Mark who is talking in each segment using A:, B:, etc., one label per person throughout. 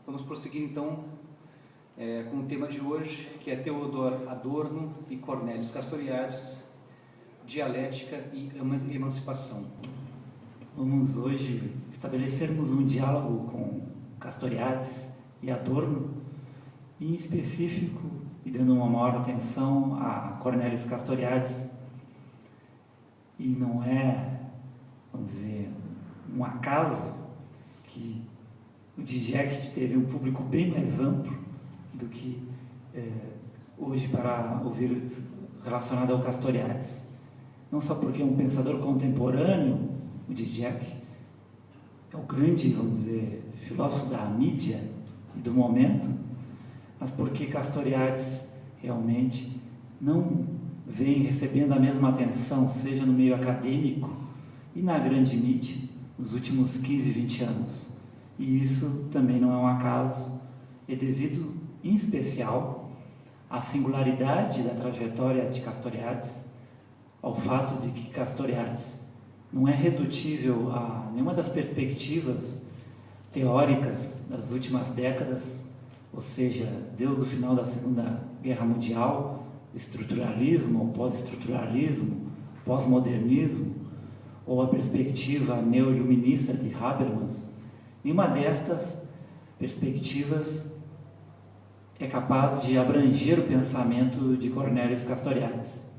A: Vamos prosseguir então com o tema de hoje, que é Theodor Adorno e Cornelius Castoriadis, Dialética e Emancipação.
B: Vamos hoje estabelecermos um diálogo com Castoriadis e Adorno, em específico, e dando uma maior atenção a Cornelius Castoriadis. E não é, vamos dizer, um acaso que o Zizek teve um público bem mais amplo do que hoje para ouvir relacionado ao Castoriadis. Não só porque é um pensador contemporâneo, o Zizek é o grande, vamos dizer, filósofo da mídia e do momento, mas porque Castoriadis realmente não vem recebendo a mesma atenção, seja no meio acadêmico e na grande mídia, nos últimos 15, 20 anos. E isso também não é um acaso, é devido, em especial, à singularidade da trajetória de Castoriadis, ao fato de que Castoriadis não é redutível a nenhuma das perspectivas teóricas das últimas décadas, ou seja, desde o final da Segunda Guerra Mundial, estruturalismo, pós-estruturalismo, pós-modernismo, ou a perspectiva neo-iluminista de Habermas. Nenhuma destas perspectivas é capaz de abranger o pensamento de Cornelius Castoriadis.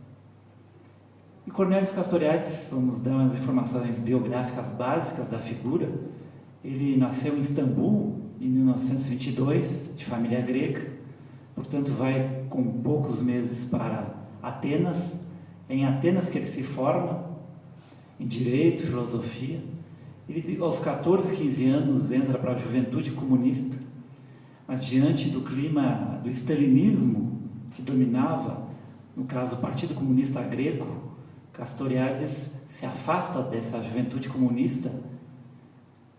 B: E Cornelius Castoriadis, vamos dar umas informações biográficas básicas da figura. Ele nasceu em Istambul em 1922, de família grega, portanto vai com poucos meses para Atenas. É em Atenas que ele se forma em Direito, Filosofia. Ele, aos 14, 15 anos, entra para a juventude comunista, mas diante do clima do stalinismo que dominava, no caso, o Partido Comunista Grego, Castoriadis se afasta dessa juventude comunista,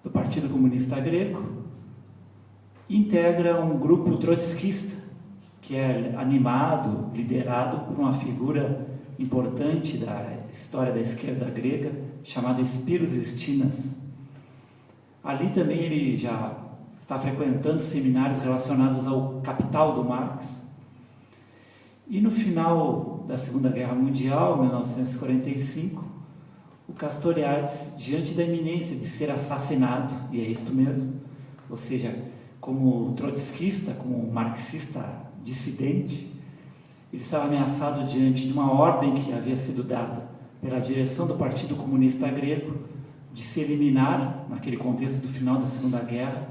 B: do Partido Comunista Grego, e integra um grupo trotskista, que é animado, liderado por uma figura importante da história da esquerda grega, chamado Spyros Stinas. Ali também ele já está frequentando seminários relacionados ao Capital do Marx. E no final da Segunda Guerra Mundial, 1945, o Castoriadis, diante da iminência de ser assassinado, e é isto mesmo, ou seja, como trotskista, como marxista dissidente, ele estava ameaçado diante de uma ordem que havia sido dada pela direção do Partido Comunista Grego de se eliminar, naquele contexto do final da Segunda Guerra,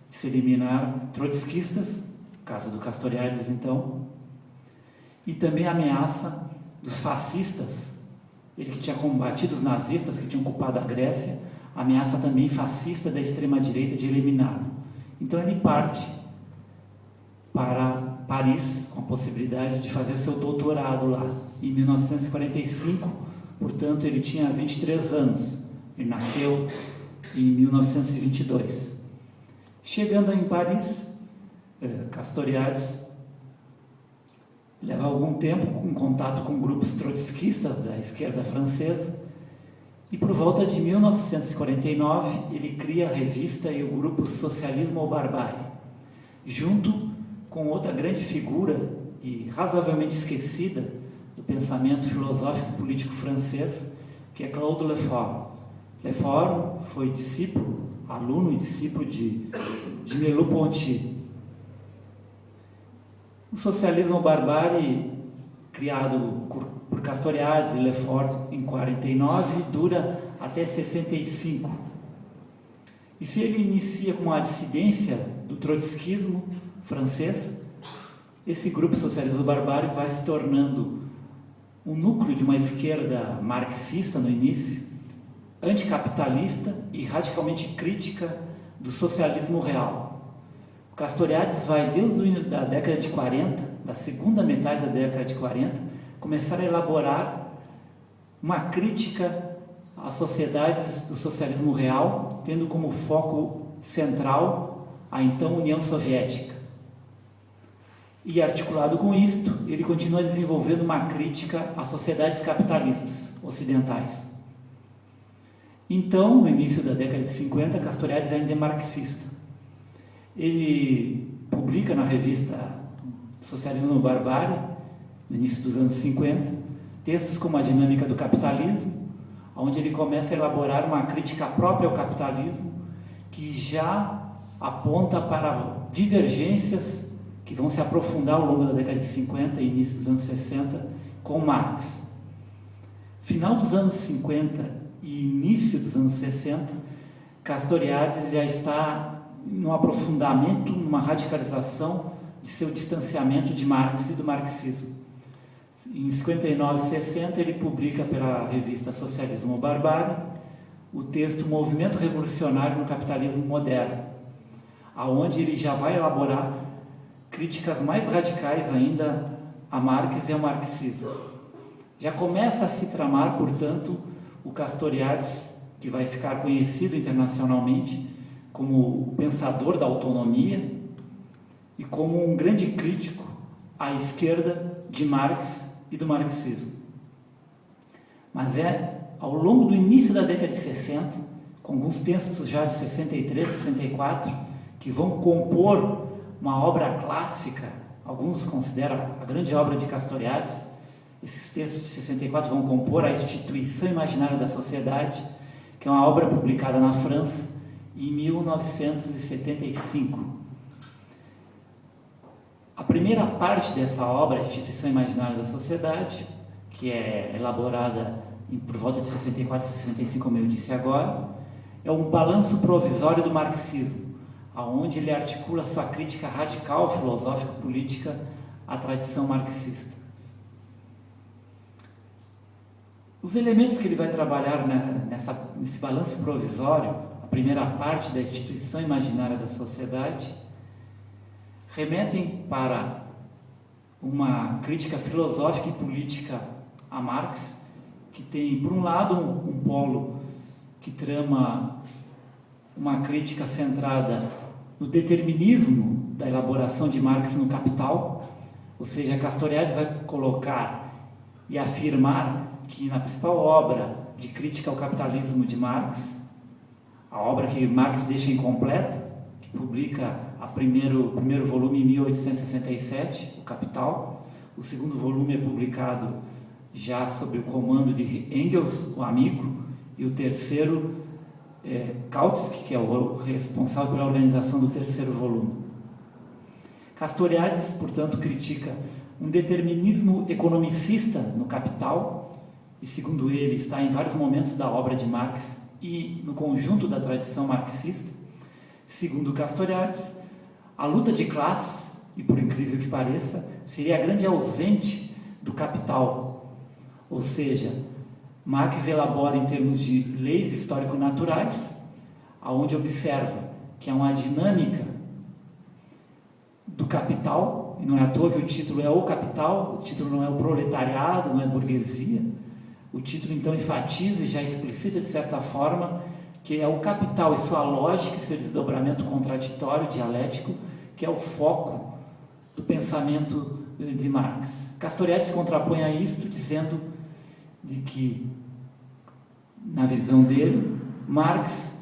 B: de se eliminar trotskistas, caso do Castoriadis então, e também a ameaça dos fascistas, ele que tinha combatido os nazistas que tinham ocupado a Grécia, a ameaça também fascista da extrema-direita de eliminá-lo. Então ele parte para Paris, com a possibilidade de fazer seu doutorado lá, em 1945, portanto ele tinha 23 anos, ele nasceu em 1922. Chegando em Paris, Castoriadis leva algum tempo em contato com grupos trotskistas da esquerda francesa, e por volta de 1949 ele cria a revista e o grupo Socialismo ou Barbárie, junto com outra grande figura e razoavelmente esquecida do pensamento filosófico e político francês, que é Claude Lefort. Lefort foi discípulo, aluno e discípulo de Merleau-Ponty. O Socialismo ou Barbárie, criado por Castoriadis e Lefort em 49, dura até 65. E se ele inicia com a dissidência do trotskismo francês, esse grupo Socialismo ou Barbárie vai se tornando um núcleo de uma esquerda marxista no início, anticapitalista e radicalmente crítica do socialismo real. O Castoriadis vai, desde a década de 40, da segunda metade da década de 40, começar a elaborar uma crítica às sociedades do socialismo real, tendo como foco central a então União Soviética. E articulado com isto, ele continua desenvolvendo uma crítica às sociedades capitalistas ocidentais. Então, no início da década de 50, Castoriadis ainda é marxista. Ele publica na revista Socialismo Barbárie, no início dos anos 50, textos como A Dinâmica do Capitalismo, onde ele começa a elaborar uma crítica própria ao capitalismo, que já aponta para divergências que vão se aprofundar ao longo da década de 50 e início dos anos 60 com Marx. Final dos anos 50 e início dos anos 60, Castoriadis já está num aprofundamento, numa radicalização de seu distanciamento de Marx e do marxismo. Em 59 e 60 ele publica pela revista Socialismo Barbárie o texto Movimento Revolucionário no Capitalismo Moderno, aonde ele já vai elaborar críticas mais radicais ainda a Marx e ao marxismo. Já começa a se tramar, portanto, o Castoriadis, que vai ficar conhecido internacionalmente como o pensador da autonomia e como um grande crítico à esquerda de Marx e do marxismo. Mas é ao longo do início da década de 60, com alguns textos já de 63, 64, que vão compor uma obra clássica, alguns consideram a grande obra de Castoriadis. Esses textos de 64 vão compor a Instituição Imaginária da Sociedade, que é uma obra publicada na França em 1975. A primeira parte dessa obra, a Instituição Imaginária da Sociedade, que é elaborada por volta de 64 e 65, como eu disse agora, é um balanço provisório do marxismo, aonde ele articula sua crítica radical, filosófico-política à tradição marxista. Os elementos que ele vai trabalhar nesse balanço provisório, a primeira parte da Instituição Imaginária da Sociedade, remetem para uma crítica filosófica e política a Marx, que tem, por um lado, um polo que trama uma crítica centrada no determinismo da elaboração de Marx no Capital, ou seja, Castoriadis vai colocar e afirmar que na principal obra de crítica ao capitalismo de Marx, a obra que Marx deixa incompleta, que publica o primeiro volume em 1867, o Capital, o segundo volume é publicado já sob o comando de Engels, o amigo, e o terceiro Kautsky, que é o responsável pela organização do terceiro volume. Castoriadis, portanto, critica um determinismo economicista no Capital, e segundo ele está em vários momentos da obra de Marx e no conjunto da tradição marxista. Segundo Castoriadis, a luta de classes, e por incrível que pareça, seria a grande ausente do Capital, ou seja, Marx elabora em termos de leis histórico-naturais, aonde observa que há uma dinâmica do capital, e não é à toa que o título é o capital, o título não é o proletariado, não é burguesia. O título então enfatiza e já explicita de certa forma que é o capital e sua lógica, seu desdobramento contraditório, dialético, que é o foco do pensamento de Marx. Castoriadis se contrapõe a isto dizendo de que, na visão dele, Marx,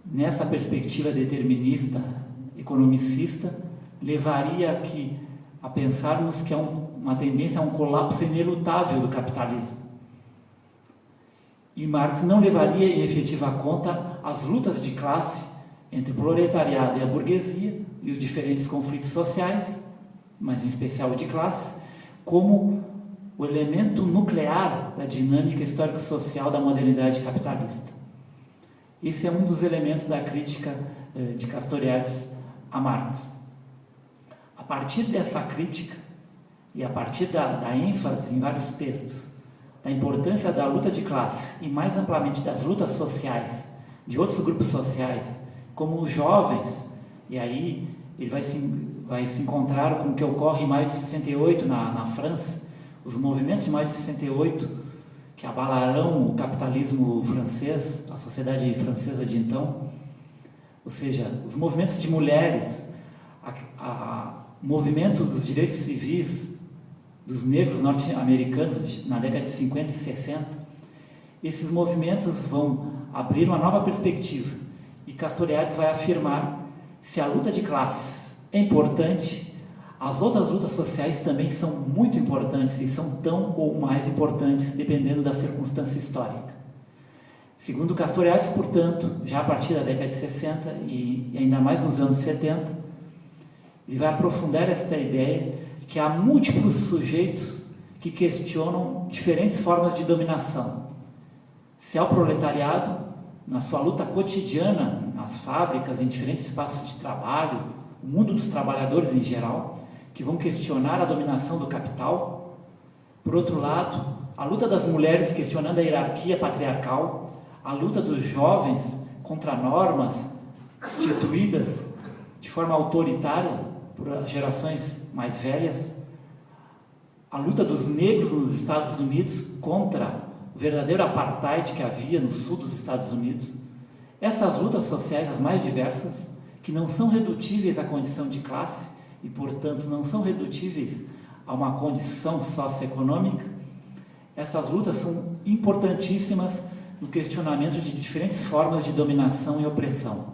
B: nessa perspectiva determinista, economicista, levaria a pensarmos que há uma tendência a um colapso inelutável do capitalismo. E Marx não levaria em efetiva conta as lutas de classe entre o proletariado e a burguesia e os diferentes conflitos sociais, mas em especial de classe, como o elemento nuclear da dinâmica histórico-social da modernidade capitalista. Esse é um dos elementos da crítica de Castoriadis a Marx. A partir dessa crítica e a partir da ênfase em vários textos da importância da luta de classes e mais amplamente das lutas sociais de outros grupos sociais, como os jovens, e aí ele vai se encontrar com o que ocorre em maio de 68 na França, os movimentos de maio de 68, que abalarão o capitalismo francês, a sociedade francesa de então, ou seja, os movimentos de mulheres, o movimento dos direitos civis dos negros norte-americanos na década de 50 e 60, esses movimentos vão abrir uma nova perspectiva, e Castoriadis vai afirmar se a luta de classes é importante, as outras lutas sociais também são muito importantes e são tão ou mais importantes dependendo da circunstância histórica. Segundo Castoriadis, portanto, já a partir da década de 60 e ainda mais nos anos 70, ele vai aprofundar esta ideia de que há múltiplos sujeitos que questionam diferentes formas de dominação. Se é o proletariado, na sua luta cotidiana, nas fábricas, em diferentes espaços de trabalho, o mundo dos trabalhadores em geral, que vão questionar a dominação do capital. Por outro lado, a luta das mulheres questionando a hierarquia patriarcal, a luta dos jovens contra normas instituídas de forma autoritária por gerações mais velhas, a luta dos negros nos Estados Unidos contra o verdadeiro apartheid que havia no sul dos Estados Unidos. Essas lutas sociais, as mais diversas, que não são redutíveis à condição de classe e, portanto, não são redutíveis a uma condição socioeconômica, essas lutas são importantíssimas no questionamento de diferentes formas de dominação e opressão.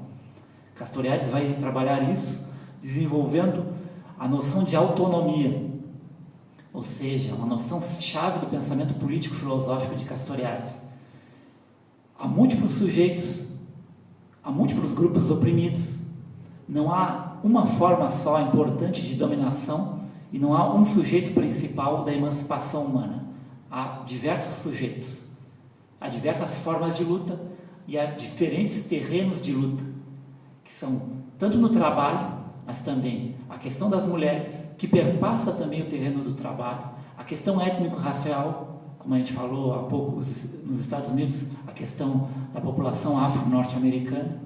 B: Castoriadis vai trabalhar isso desenvolvendo a noção de autonomia, ou seja, uma noção chave do pensamento político-filosófico de Castoriadis. Há múltiplos sujeitos, há múltiplos grupos oprimidos, não há uma forma só importante de dominação e não há um sujeito principal da emancipação humana. Há diversos sujeitos, há diversas formas de luta e há diferentes terrenos de luta, que são tanto no trabalho, mas também a questão das mulheres, que perpassa também o terreno do trabalho, a questão étnico-racial, como a gente falou há pouco nos Estados Unidos, a questão da população afro-norte-americana.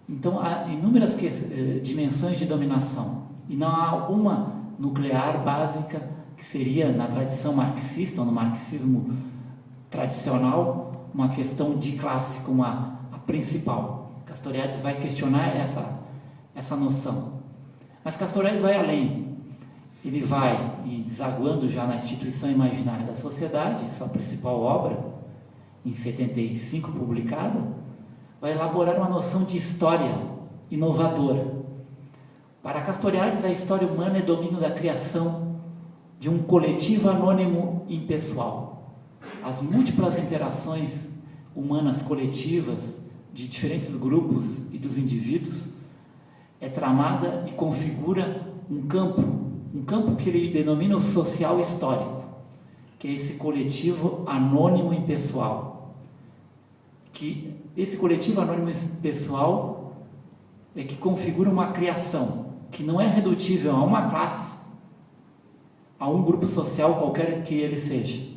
B: Então, há inúmeras dimensões de dominação, e não há uma nuclear básica, que seria, na tradição marxista, ou no marxismo tradicional, uma questão de classe como a principal. Castoriadis vai questionar essa noção. Mas Castoriadis vai além. Ele vai, e desaguando já na Instituição Imaginária da Sociedade, sua principal obra, em 75 publicada, vai elaborar uma noção de história inovadora. Para Castoriadis, a história humana é domínio da criação de um coletivo anônimo impessoal. As múltiplas interações humanas coletivas de diferentes grupos e dos indivíduos é tramada e configura um campo que ele denomina o social histórico, que é esse coletivo anônimo impessoal. Que esse coletivo anônimo impessoal é que configura uma criação que não é redutível a uma classe, a um grupo social qualquer que ele seja.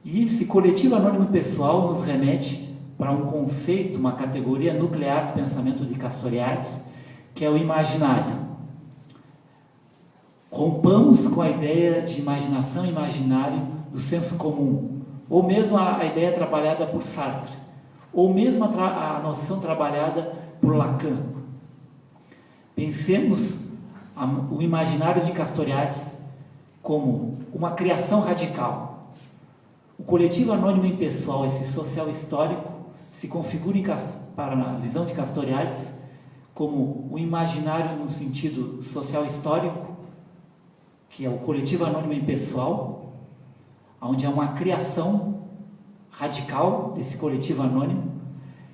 B: E esse coletivo anônimo impessoal nos remete para um conceito, uma categoria nuclear do pensamento de Castoriadis, que é o imaginário. Rompamos com a ideia de imaginação e imaginário do senso comum, ou mesmo a ideia trabalhada por Sartre, ou mesmo a noção trabalhada por Lacan. Pensemos o imaginário de Castoriadis como uma criação radical. O coletivo anônimo impessoal, esse social histórico, se configura para a visão de Castoriadis como o imaginário no sentido social histórico, que é o coletivo anônimo impessoal, onde há uma criação radical desse coletivo anônimo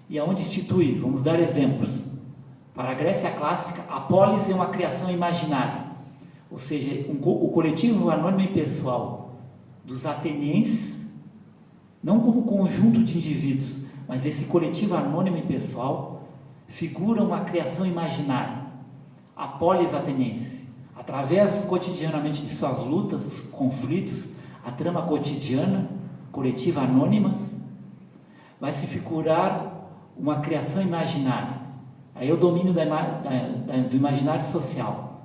B: e aonde institui, vamos dar exemplos. Para a Grécia clássica, a polis é uma criação imaginária, ou seja, o coletivo anônimo impessoal dos atenienses, não como conjunto de indivíduos, mas esse coletivo anônimo impessoal figura uma criação imaginária, a polis ateniense. Através cotidianamente de suas lutas, conflitos, a trama cotidiana, coletiva anônima, vai se figurar uma criação imaginária. Aí é o domínio do imaginário social.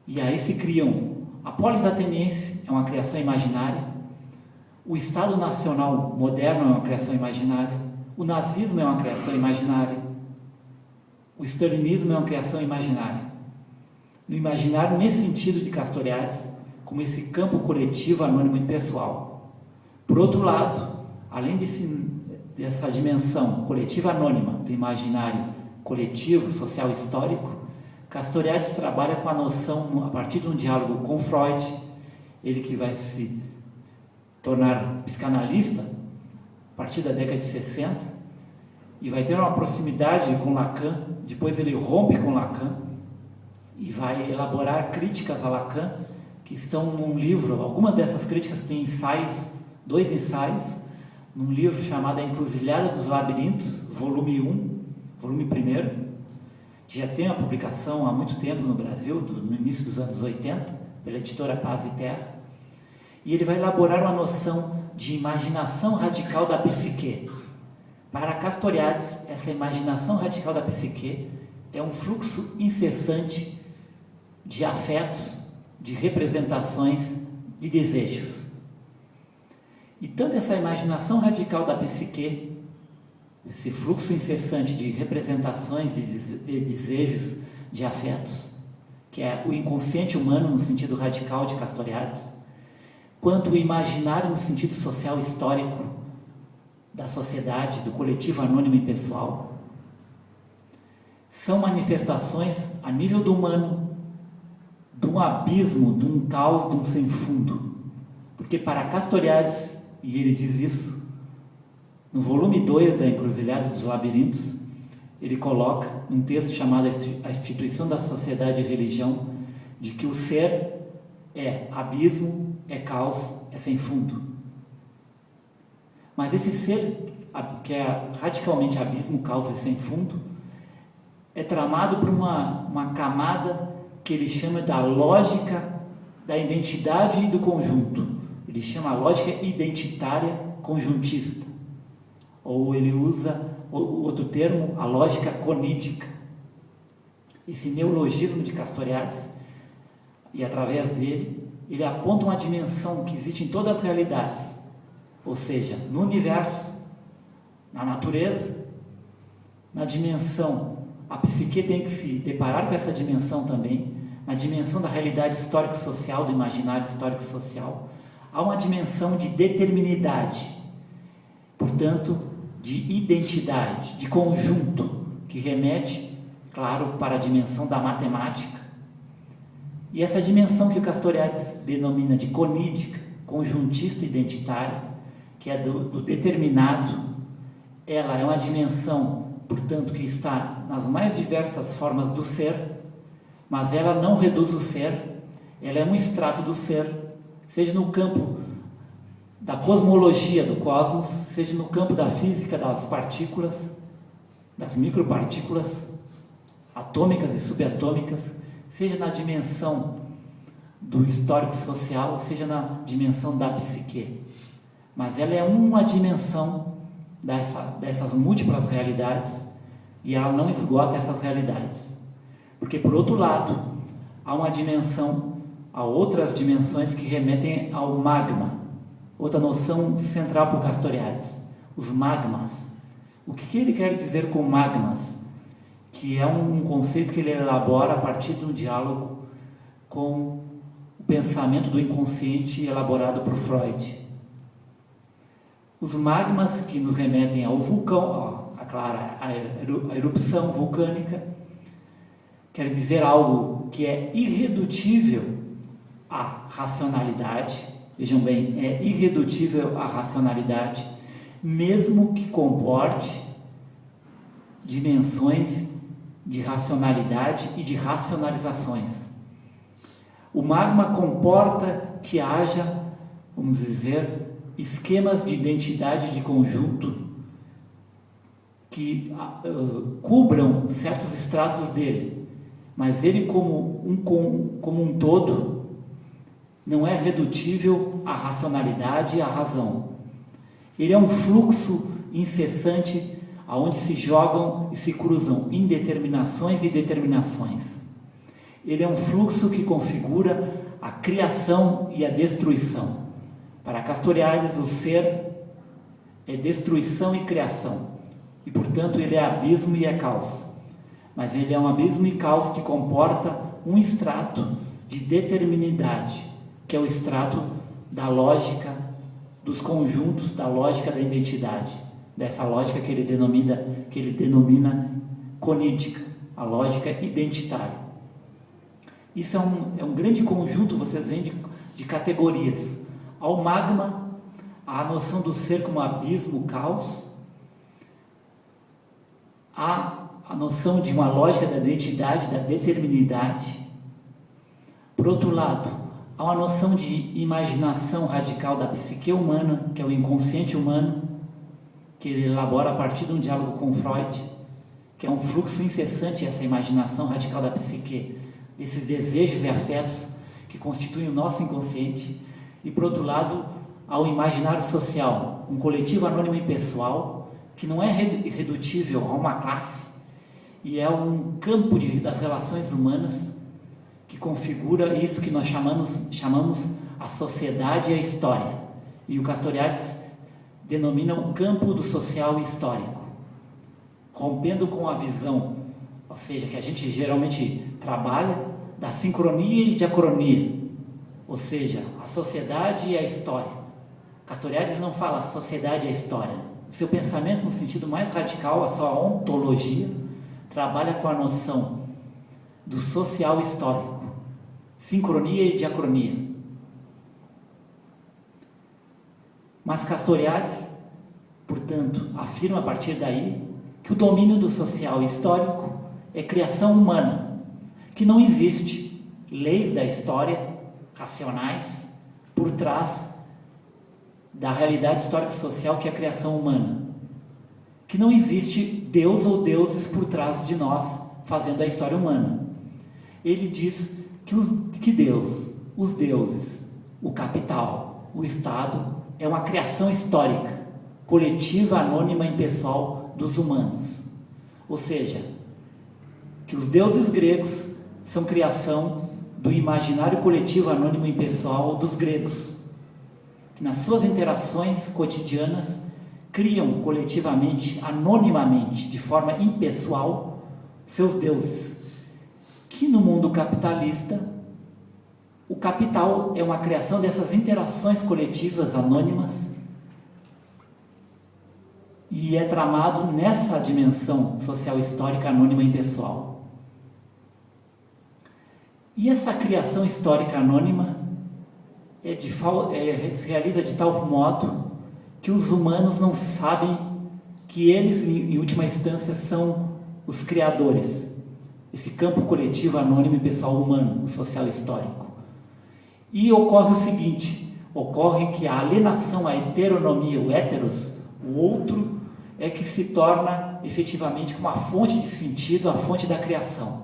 B: E aí se criam, a polis ateniense é uma criação imaginária, o Estado Nacional moderno é uma criação imaginária, o nazismo é uma criação imaginária, o stalinismo é uma criação imaginária. No imaginário, nesse sentido de Castoriadis, como esse campo coletivo anônimo impessoal. Por outro lado, além dessa dimensão coletiva anônima do imaginário coletivo, social histórico, Castoriadis trabalha com a noção, a partir de um diálogo com Freud, ele que vai se tornar psicanalista a partir da década de 60, e vai ter uma proximidade com Lacan, depois ele rompe com Lacan, e vai elaborar críticas a Lacan, que estão num livro. Algumas dessas críticas têm ensaios, 2 ensaios, num livro chamado A Encruzilhada dos Labirintos, volume 1, volume 1, já tem uma publicação há muito tempo no Brasil, no início dos anos 80, pela editora Paz e Terra, e ele vai elaborar uma noção de imaginação radical da psique. Para Castoriadis, essa imaginação radical da psique é um fluxo incessante de afetos, de representações, de desejos. E tanto essa imaginação radical da psique, esse fluxo incessante de representações, de desejos, de afetos, que é o inconsciente humano no sentido radical de Castoriadis, quanto o imaginário no sentido social histórico da sociedade, do coletivo anônimo e pessoal, são manifestações a nível do humano de um abismo, de um caos, de um sem fundo. Porque para Castoriadis, e ele diz isso no volume 2 da Encruzilhada dos Labirintos, ele coloca um texto chamado A Instituição da Sociedade e Religião, de que o ser é abismo, é caos, é sem fundo. Mas esse ser, que é radicalmente abismo, caos e sem fundo, é tramado por uma camada que ele chama da lógica da identidade e do conjunto. Ele chama a lógica identitária conjuntista. Ou ele usa o outro termo, a lógica conídica. Esse neologismo de Castoriadis, e através dele, ele aponta uma dimensão que existe em todas as realidades, ou seja, no universo, na natureza, na dimensão, a psique tem que se deparar com essa dimensão também, na dimensão da realidade histórico-social, do imaginário histórico-social, há uma dimensão de determinidade, portanto, de identidade, de conjunto, que remete, claro, para a dimensão da matemática. E essa dimensão que o Castoriadis denomina de conídica, conjuntista identitária, que é do determinado, ela é uma dimensão, portanto, que está nas mais diversas formas do ser, mas ela não reduz o ser, ela é um extrato do ser, seja no campo da cosmologia do cosmos, seja no campo da física das partículas, das micropartículas, atômicas e subatômicas, seja na dimensão do histórico social, seja na dimensão da psique. Mas ela é uma dimensão dessas múltiplas realidades, e ela não esgota essas realidades. Porque, por outro lado, há uma dimensão, há outras dimensões que remetem ao magma, outra noção central para o Castoriadis, os magmas. O que ele quer dizer com magmas? Que é um conceito que ele elabora a partir de um diálogo com o pensamento do inconsciente elaborado por Freud. Os magmas que nos remetem ao vulcão, a erupção vulcânica, quer dizer algo que é irredutível à racionalidade. Vejam bem, é irredutível à racionalidade, mesmo que comporte dimensões de racionalidade e de racionalizações. O magma comporta que haja, vamos dizer, esquemas de identidade de conjunto que cubram certos estratos dele, mas ele como um todo não é redutível à racionalidade e à razão. Ele é um fluxo incessante aonde se jogam e se cruzam indeterminações e determinações. Ele é um fluxo que configura a criação e a destruição. Para Castoriadis, o ser é destruição e criação, e portanto ele é abismo e é caos. Mas ele é um abismo e caos que comporta um extrato de determinidade, que é o extrato da lógica dos conjuntos, da lógica da identidade, dessa lógica que ele denomina conídica, a lógica identitária. Isso é um grande conjunto, vocês veem, de categorias. Ao magma, a noção do ser como abismo, caos, a noção de uma lógica da identidade, da determinidade. Por outro lado, há uma noção de imaginação radical da psique humana, que é o inconsciente humano, que ele elabora a partir de um diálogo com Freud, que é um fluxo incessante, essa imaginação radical da psique, desses desejos e afetos que constituem o nosso inconsciente. E por outro lado, há o imaginário social, um coletivo anônimo e pessoal, que não é irredutível a uma classe, e é um campo das relações humanas que configura isso que nós chamamos a sociedade e a história. E o Castoriadis denomina o campo do social e histórico, rompendo com a visão, ou seja, que a gente geralmente trabalha, da sincronia e diacronia, ou seja, a sociedade e a história. Castoriadis não fala a sociedade e a história. O seu pensamento, no sentido mais radical, a sua ontologia, trabalha com a noção do social e histórico, sincronia e diacronia. Mas Castoriadis, portanto, afirma a partir daí que o domínio do social e histórico é criação humana, que não existe leis da história racionais por trás da realidade histórico-social que é a criação humana, que não existe Deus ou deuses por trás de nós fazendo a história humana. Ele diz que Deus, os deuses, o capital, o Estado, é uma criação histórica, coletiva, anônima e impessoal dos humanos. Ou seja, que os deuses gregos são criação do imaginário coletivo, anônimo e impessoal dos gregos, que nas suas interações cotidianas criam coletivamente, anonimamente, de forma impessoal, seus deuses. Que no mundo capitalista, o capital é uma criação dessas interações coletivas anônimas e é tramado nessa dimensão social histórica anônima e impessoal. E essa criação histórica anônima se realiza de tal modo que os humanos não sabem que eles, em última instância, são os criadores. Esse campo coletivo anônimo e pessoal humano, o social histórico. E ocorre o seguinte, ocorre que a alienação, a heteronomia, o heteros, o outro, é que se torna efetivamente como a fonte de sentido, a fonte da criação.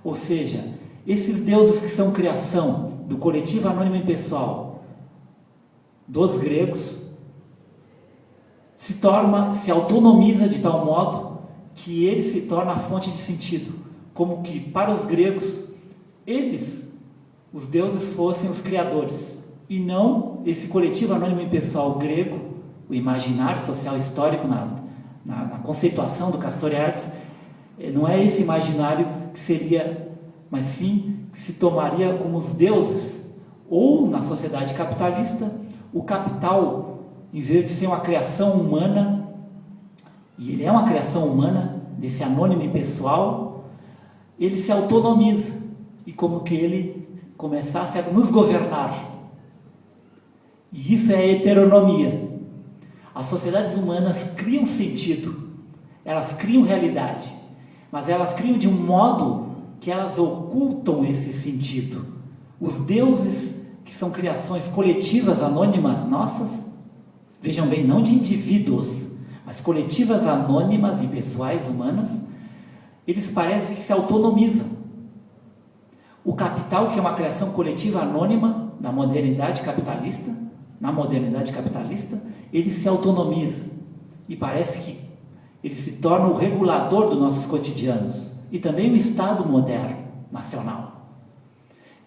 B: Ou seja, esses deuses que são criação do coletivo anônimo e pessoal dos gregos, se autonomiza de tal modo que ele se torna a fonte de sentido, como que para os gregos, eles, os deuses, fossem os criadores, e não esse coletivo anônimo e pessoal grego, o imaginário social histórico na conceituação do Castoriadis, não é esse imaginário que seria, mas sim que se tomaria como os deuses, ou na sociedade capitalista, o capital, em vez de ser uma criação humana, e ele é uma criação humana, desse anônimo e pessoal, ele se autonomiza, e como que ele começasse a nos governar. E isso é a heteronomia. As sociedades humanas criam sentido, elas criam realidade, mas elas criam de um modo que elas ocultam esse sentido. Os deuses, que são criações coletivas, anônimas nossas, vejam bem, não de indivíduos, mas coletivas, anônimas e pessoais, humanas, eles parecem que se autonomizam. O capital, que é uma criação coletiva anônima na modernidade capitalista, ele se autonomiza e parece que ele se torna o regulador dos nossos cotidianos e também o Estado moderno, nacional.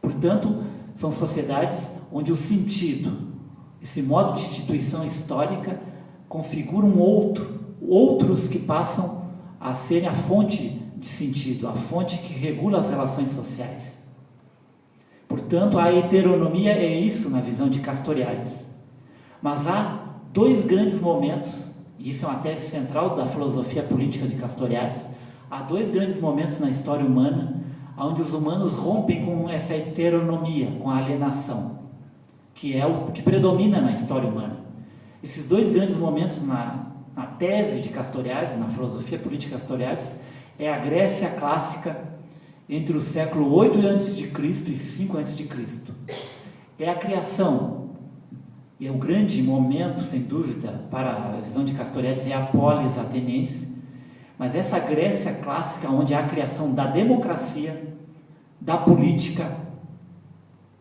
B: Portanto, são sociedades onde o sentido, esse modo de instituição histórica, configuram outros que passam a serem a fonte de sentido, a fonte que regula as relações sociais. Portanto, a heteronomia é isso na visão de Castoriadis. Mas há dois grandes momentos, e isso é uma tese central da filosofia política de Castoriadis, há dois grandes momentos na história humana onde os humanos rompem com essa heteronomia, com a alienação, que é o que predomina na história humana. Esses dois grandes momentos na tese de Castoriadis, na filosofia política Castoriadis, é a Grécia clássica entre o século 8 a.C. e 5 a.C. É a criação, e é o grande momento, sem dúvida, para a visão de Castoriadis, é a polis ateniense, mas essa Grécia clássica, onde há a criação da democracia, da política,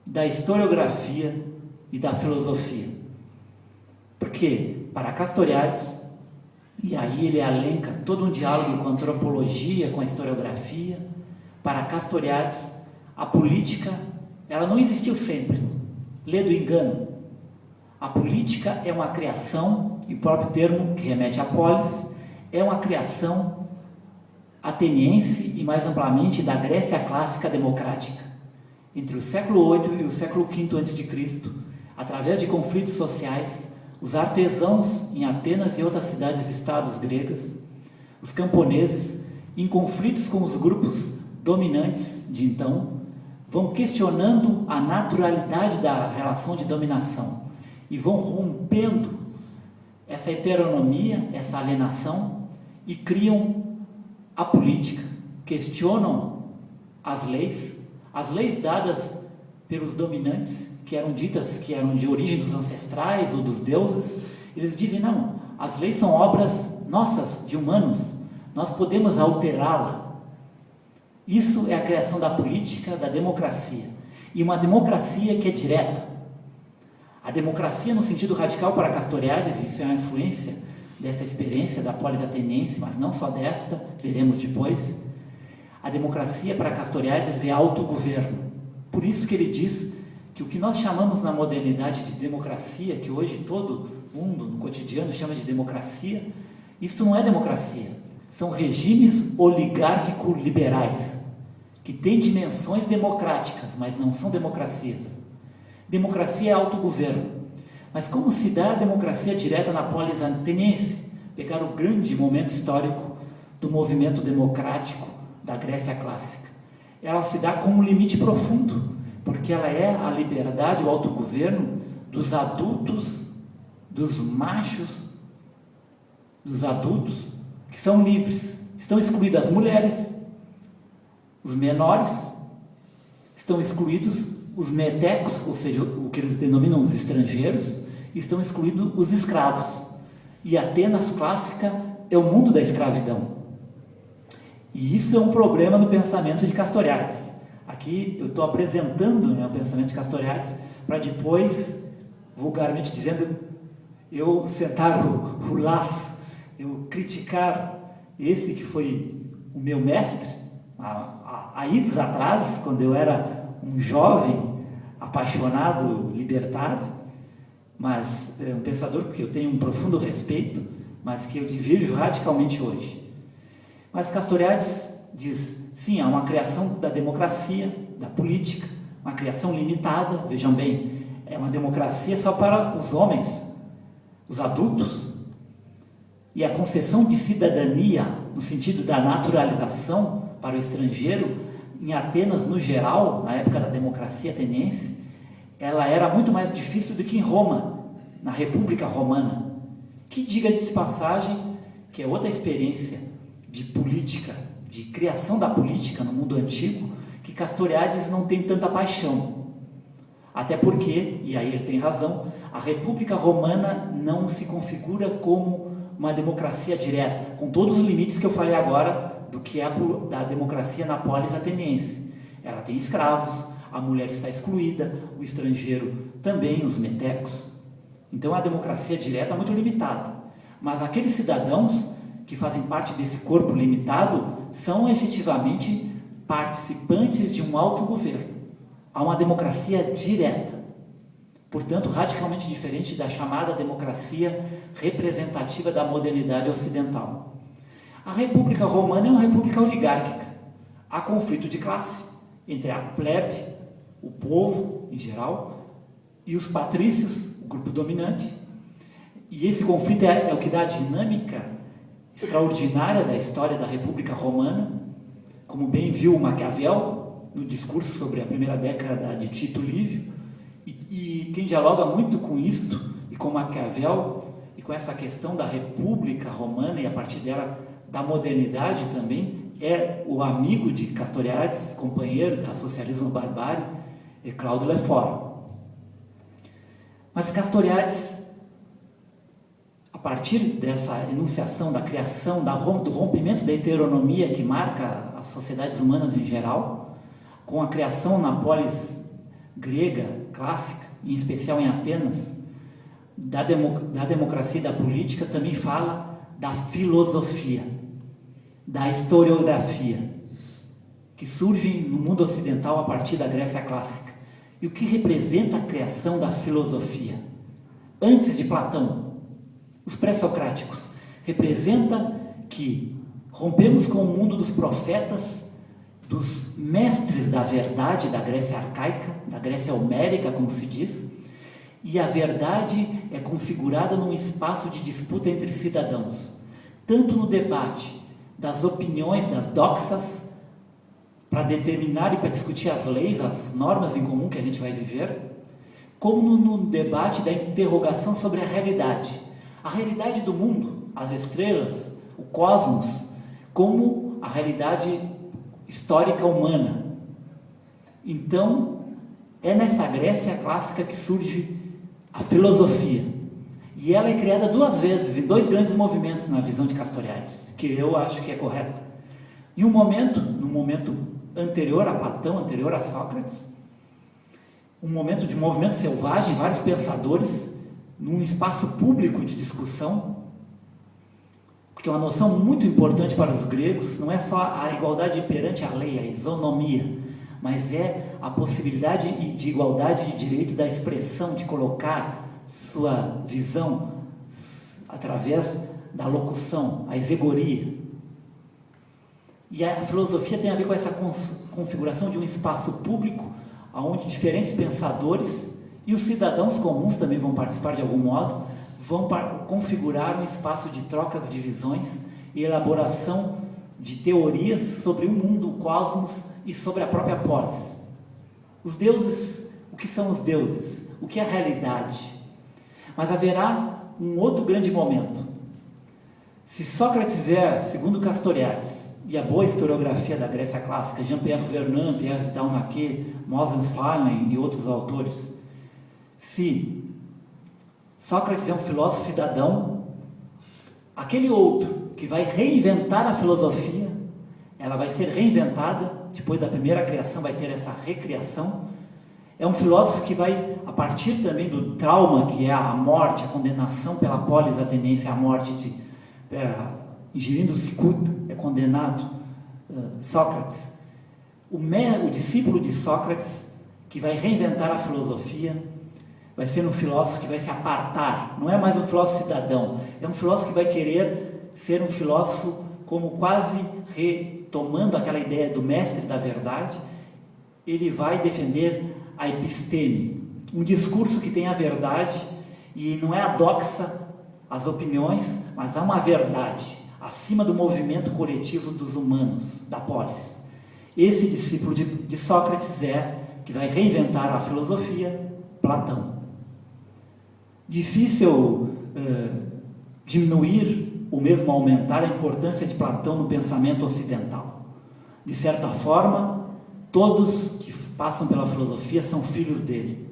B: da historiografia e da filosofia. Porque, para Castoriadis, e aí ele elenca todo um diálogo com a antropologia, com a historiografia, para Castoriadis, a política, ela não existiu sempre. Lê do engano. A política é uma criação, e o próprio termo que remete à polis, é uma criação ateniense e mais amplamente da Grécia clássica democrática. Entre o século 8 e o século V a.C., através de conflitos sociais, os artesãos em Atenas e outras cidades-estados gregas, os camponeses, em conflitos com os grupos dominantes de então, vão questionando a naturalidade da relação de dominação e vão rompendo essa heteronomia, essa alienação e criam a política, questionam as leis dadas pelos dominantes, que eram ditas que eram de origem dos ancestrais ou dos deuses. Eles dizem, não, as leis são obras nossas, de humanos, nós podemos alterá-la. Isso é a criação da política, da democracia, e uma democracia que é direta. A democracia no sentido radical para Castoriadis, isso é uma influência dessa experiência da polis ateniense, mas não só desta, veremos depois. A democracia para Castoriadis é autogoverno. Por isso que ele diz que o que nós chamamos na modernidade de democracia, que hoje todo mundo no cotidiano chama de democracia, isto não é democracia. São regimes oligárquico-liberais, que têm dimensões democráticas, mas não são democracias. Democracia é autogoverno. Mas como se dá a democracia direta na polis ateniense? Pegar o grande momento histórico do movimento democrático da Grécia clássica. Ela se dá com um limite profundo, porque ela é a liberdade, o autogoverno dos adultos, dos machos, dos adultos que são livres. Estão excluídas as mulheres, os menores, estão excluídos os metecos, ou seja, o que eles denominam os estrangeiros, e estão excluídos os escravos. E Atenas clássica é o mundo da escravidão. E isso é um problema no pensamento de Castoriadis. Aqui eu estou apresentando, o pensamento de Castoriadis, para depois, vulgarmente dizendo, eu sentar o laço, eu criticar esse que foi o meu mestre, há idos atrás, quando eu era um jovem, apaixonado, libertário, mas um pensador que eu tenho um profundo respeito, mas que eu divirjo radicalmente hoje. Mas Castoriadis diz, sim, há uma criação da democracia, da política, uma criação limitada, vejam bem, é uma democracia só para os homens, os adultos, e a concessão de cidadania, no sentido da naturalização para o estrangeiro, em Atenas no geral, na época da democracia ateniense, ela era muito mais difícil do que em Roma, na República Romana, que, diga-se de passagem, que é outra experiência de política, de criação da política no mundo antigo, que Castoriadis não tem tanta paixão. Até porque, e aí ele tem razão, a República Romana não se configura como uma democracia direta, com todos os limites que eu falei agora do que é da democracia na polis ateniense. Ela tem escravos, a mulher está excluída, o estrangeiro também, os metecos. Então a democracia direta é muito limitada. Mas aqueles cidadãos que fazem parte desse corpo limitado são efetivamente participantes de um autogoverno. Há uma democracia direta, portanto radicalmente diferente da chamada democracia representativa da modernidade ocidental. A República Romana é uma república oligárquica. Há conflito de classe entre a plebe, o povo em geral, e os patrícios, o grupo dominante. E esse conflito é o que dá a dinâmica extraordinária da história da República Romana, como bem viu Maquiavel no discurso sobre a primeira década de Tito Livio, e quem dialoga muito com isto e com Maquiavel e com essa questão da República Romana e a partir dela da modernidade também é o amigo de Castoriadis, companheiro da Socialismo Barbárie, Claude Lefort. Mas Castoriadis, a partir dessa enunciação da criação, do rompimento da heteronomia que marca as sociedades humanas em geral, com a criação na polis grega clássica, em especial em Atenas, da democracia e da política, também fala da filosofia, da historiografia, que surgem no mundo ocidental a partir da Grécia clássica. E o que representa a criação da filosofia? Antes de Platão, os pré-socráticos, representa que rompemos com o mundo dos profetas, dos mestres da verdade da Grécia arcaica, da Grécia homérica, como se diz, e a verdade é configurada num espaço de disputa entre cidadãos, tanto no debate das opiniões, das doxas, para determinar e para discutir as leis, as normas em comum que a gente vai viver, como no debate da interrogação sobre a realidade do mundo, as estrelas, o cosmos, como a realidade histórica humana. Então, é nessa Grécia clássica que surge a filosofia. E ela é criada duas vezes, em dois grandes movimentos na visão de Castoriadis, que eu acho que é correta. Em no momento anterior a Platão, anterior a Sócrates, um momento de movimento selvagem, vários pensadores, num espaço público de discussão, porque é uma noção muito importante para os gregos, não é só a igualdade perante a lei, a isonomia, mas é a possibilidade de igualdade de direito da expressão, de colocar sua visão através da locução, a exegoria. E a filosofia tem a ver com essa configuração de um espaço público, onde diferentes pensadores e os cidadãos comuns também vão participar de algum modo, vão configurar um espaço de trocas de visões e elaboração de teorias sobre o mundo, o cosmos e sobre a própria polis. Os deuses, o que são os deuses? O que é a realidade? Mas haverá um outro grande momento. Se Sócrates é, segundo Castoriadis, e a boa historiografia da Grécia clássica, Jean-Pierre Vernant, Pierre Vidal-Naquet, Moses Farley e outros autores, se Sócrates é um filósofo cidadão, aquele outro que vai reinventar a filosofia, ela vai ser reinventada, depois da primeira criação vai ter essa recriação, é um filósofo que vai, a partir também do trauma, que é a morte, a condenação pela polis ateniense, a morte de ingerindo cicuta, é condenado Sócrates. O discípulo de Sócrates, que vai reinventar a filosofia, vai ser um filósofo que vai se apartar, não é mais um filósofo cidadão, é um filósofo que vai querer ser um filósofo como quase retomando aquela ideia do mestre da verdade. Ele vai defender a episteme, um discurso que tem a verdade e não é a doxa, as opiniões, mas há uma verdade acima do movimento coletivo dos humanos, da polis. Esse discípulo de Sócrates que vai reinventar a filosofia, Platão. Difícil diminuir ou mesmo aumentar a importância de Platão no pensamento ocidental. De certa forma, todos que passam pela filosofia são filhos dele.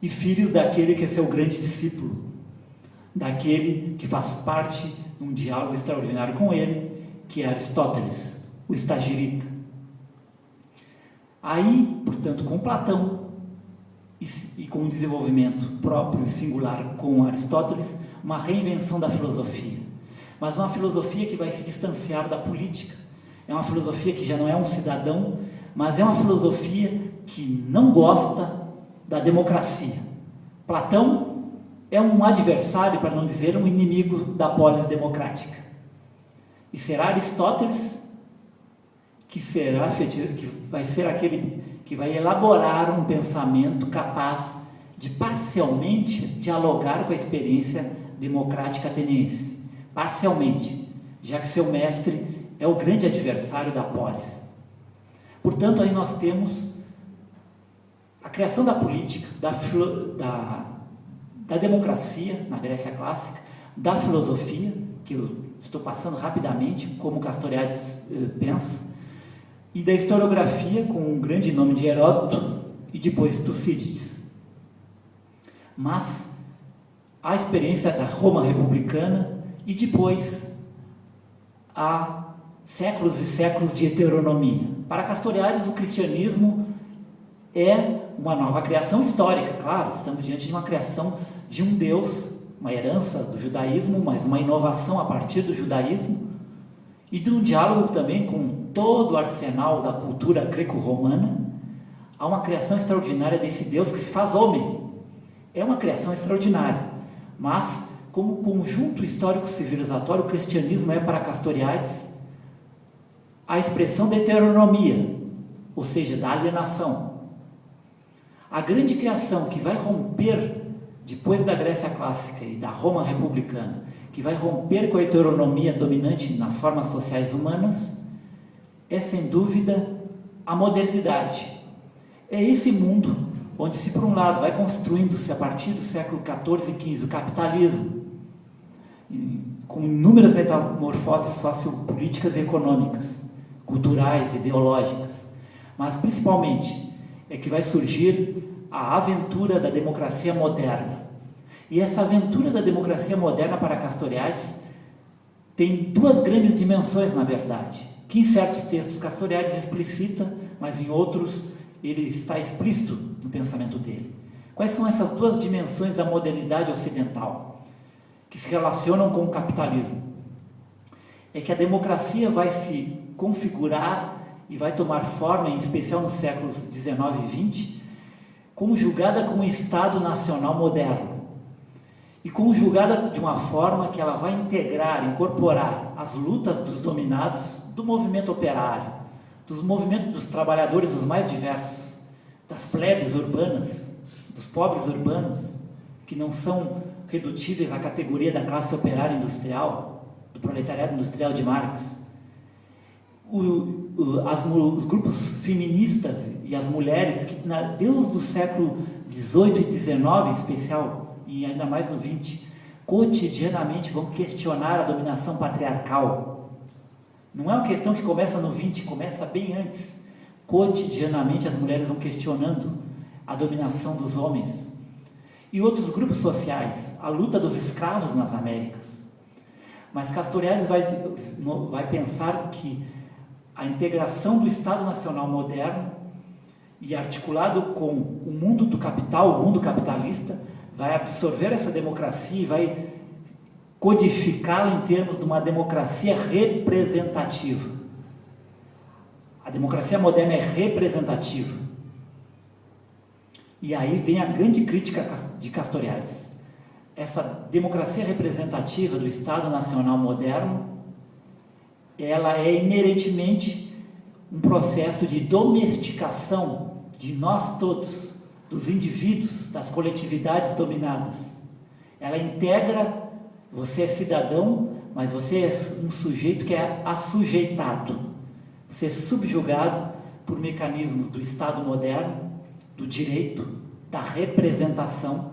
B: E filhos daquele que é seu grande discípulo, daquele que faz parte de um diálogo extraordinário com ele, que é Aristóteles, o estagirita. Aí, portanto, com Platão e com um desenvolvimento próprio e singular com Aristóteles, uma reinvenção da filosofia, mas uma filosofia que vai se distanciar da política. É uma filosofia que já não é um cidadão, mas é uma filosofia que não gosta da democracia. Platão é um adversário, para não dizer um inimigo da polis democrática. E será Aristóteles que vai ser aquele que vai elaborar um pensamento capaz de parcialmente dialogar com a experiência democrática ateniense. Parcialmente. já que seu mestre é o grande adversário da polis. Portanto, aí nós temos a criação da política, da democracia na Grécia clássica, da filosofia, que eu estou passando rapidamente, como Castoriadis pensa, e da historiografia, com um grande nome de Heródoto, e depois Tucídides. Mas a experiência da Roma republicana e depois há séculos e séculos de heteronomia. Para Castoriadis, o cristianismo é uma nova criação histórica, claro, estamos diante de uma criação de um Deus, uma herança do judaísmo, mas uma inovação a partir do judaísmo, e de um diálogo também com todo o arsenal da cultura greco-romana. Há uma criação extraordinária desse Deus que se faz homem. É uma criação extraordinária, mas como conjunto histórico-civilizatório, o cristianismo é para Castoriadis a expressão da heteronomia, ou seja, da alienação. A grande criação que vai romper, depois da Grécia clássica e da Roma republicana, que vai romper com a heteronomia dominante nas formas sociais humanas, é sem dúvida a modernidade. É esse mundo onde se, por um lado, vai construindo-se a partir do século XIV e XV o capitalismo, com inúmeras metamorfoses sociopolíticas e econômicas, culturais, ideológicas, mas principalmente é que vai surgir a aventura da democracia moderna. E essa aventura da democracia moderna para Castoriadis tem duas grandes dimensões, na verdade, que em certos textos Castoriadis explicita, mas em outros ele está explícito no pensamento dele. Quais são essas duas dimensões da modernidade ocidental que se relacionam com o capitalismo? É que a democracia vai se configurar e vai tomar forma, em especial nos séculos XIX e XX, conjugada com o Estado Nacional moderno. E conjugada de uma forma que ela vai integrar, incorporar as lutas dos dominados, do movimento operário, dos movimentos dos trabalhadores os mais diversos, das plebes urbanas, dos pobres urbanos, que não são redutíveis à categoria da classe operária industrial, do proletariado industrial de Marx. Os grupos feministas e as mulheres que, desde o século XVIII e XIX em especial, e ainda mais no XX, cotidianamente vão questionar a dominação patriarcal. Não é uma questão que começa no XX, começa bem antes. Cotidianamente as mulheres vão questionando a dominação dos homens. E outros grupos sociais, a luta dos escravos nas Américas. Mas Castoriadis vai pensar que a integração do Estado Nacional moderno e articulado com o mundo do capital, o mundo capitalista, vai absorver essa democracia e vai codificá-la em termos de uma democracia representativa. A democracia moderna é representativa. E aí vem a grande crítica de Castoriadis. Essa democracia representativa do Estado Nacional moderno, ela é inerentemente um processo de domesticação de nós todos, dos indivíduos, das coletividades dominadas. Ela integra, você é cidadão, mas você é um sujeito que é assujeitado. Você é subjugado por mecanismos do Estado moderno, do direito, da representação,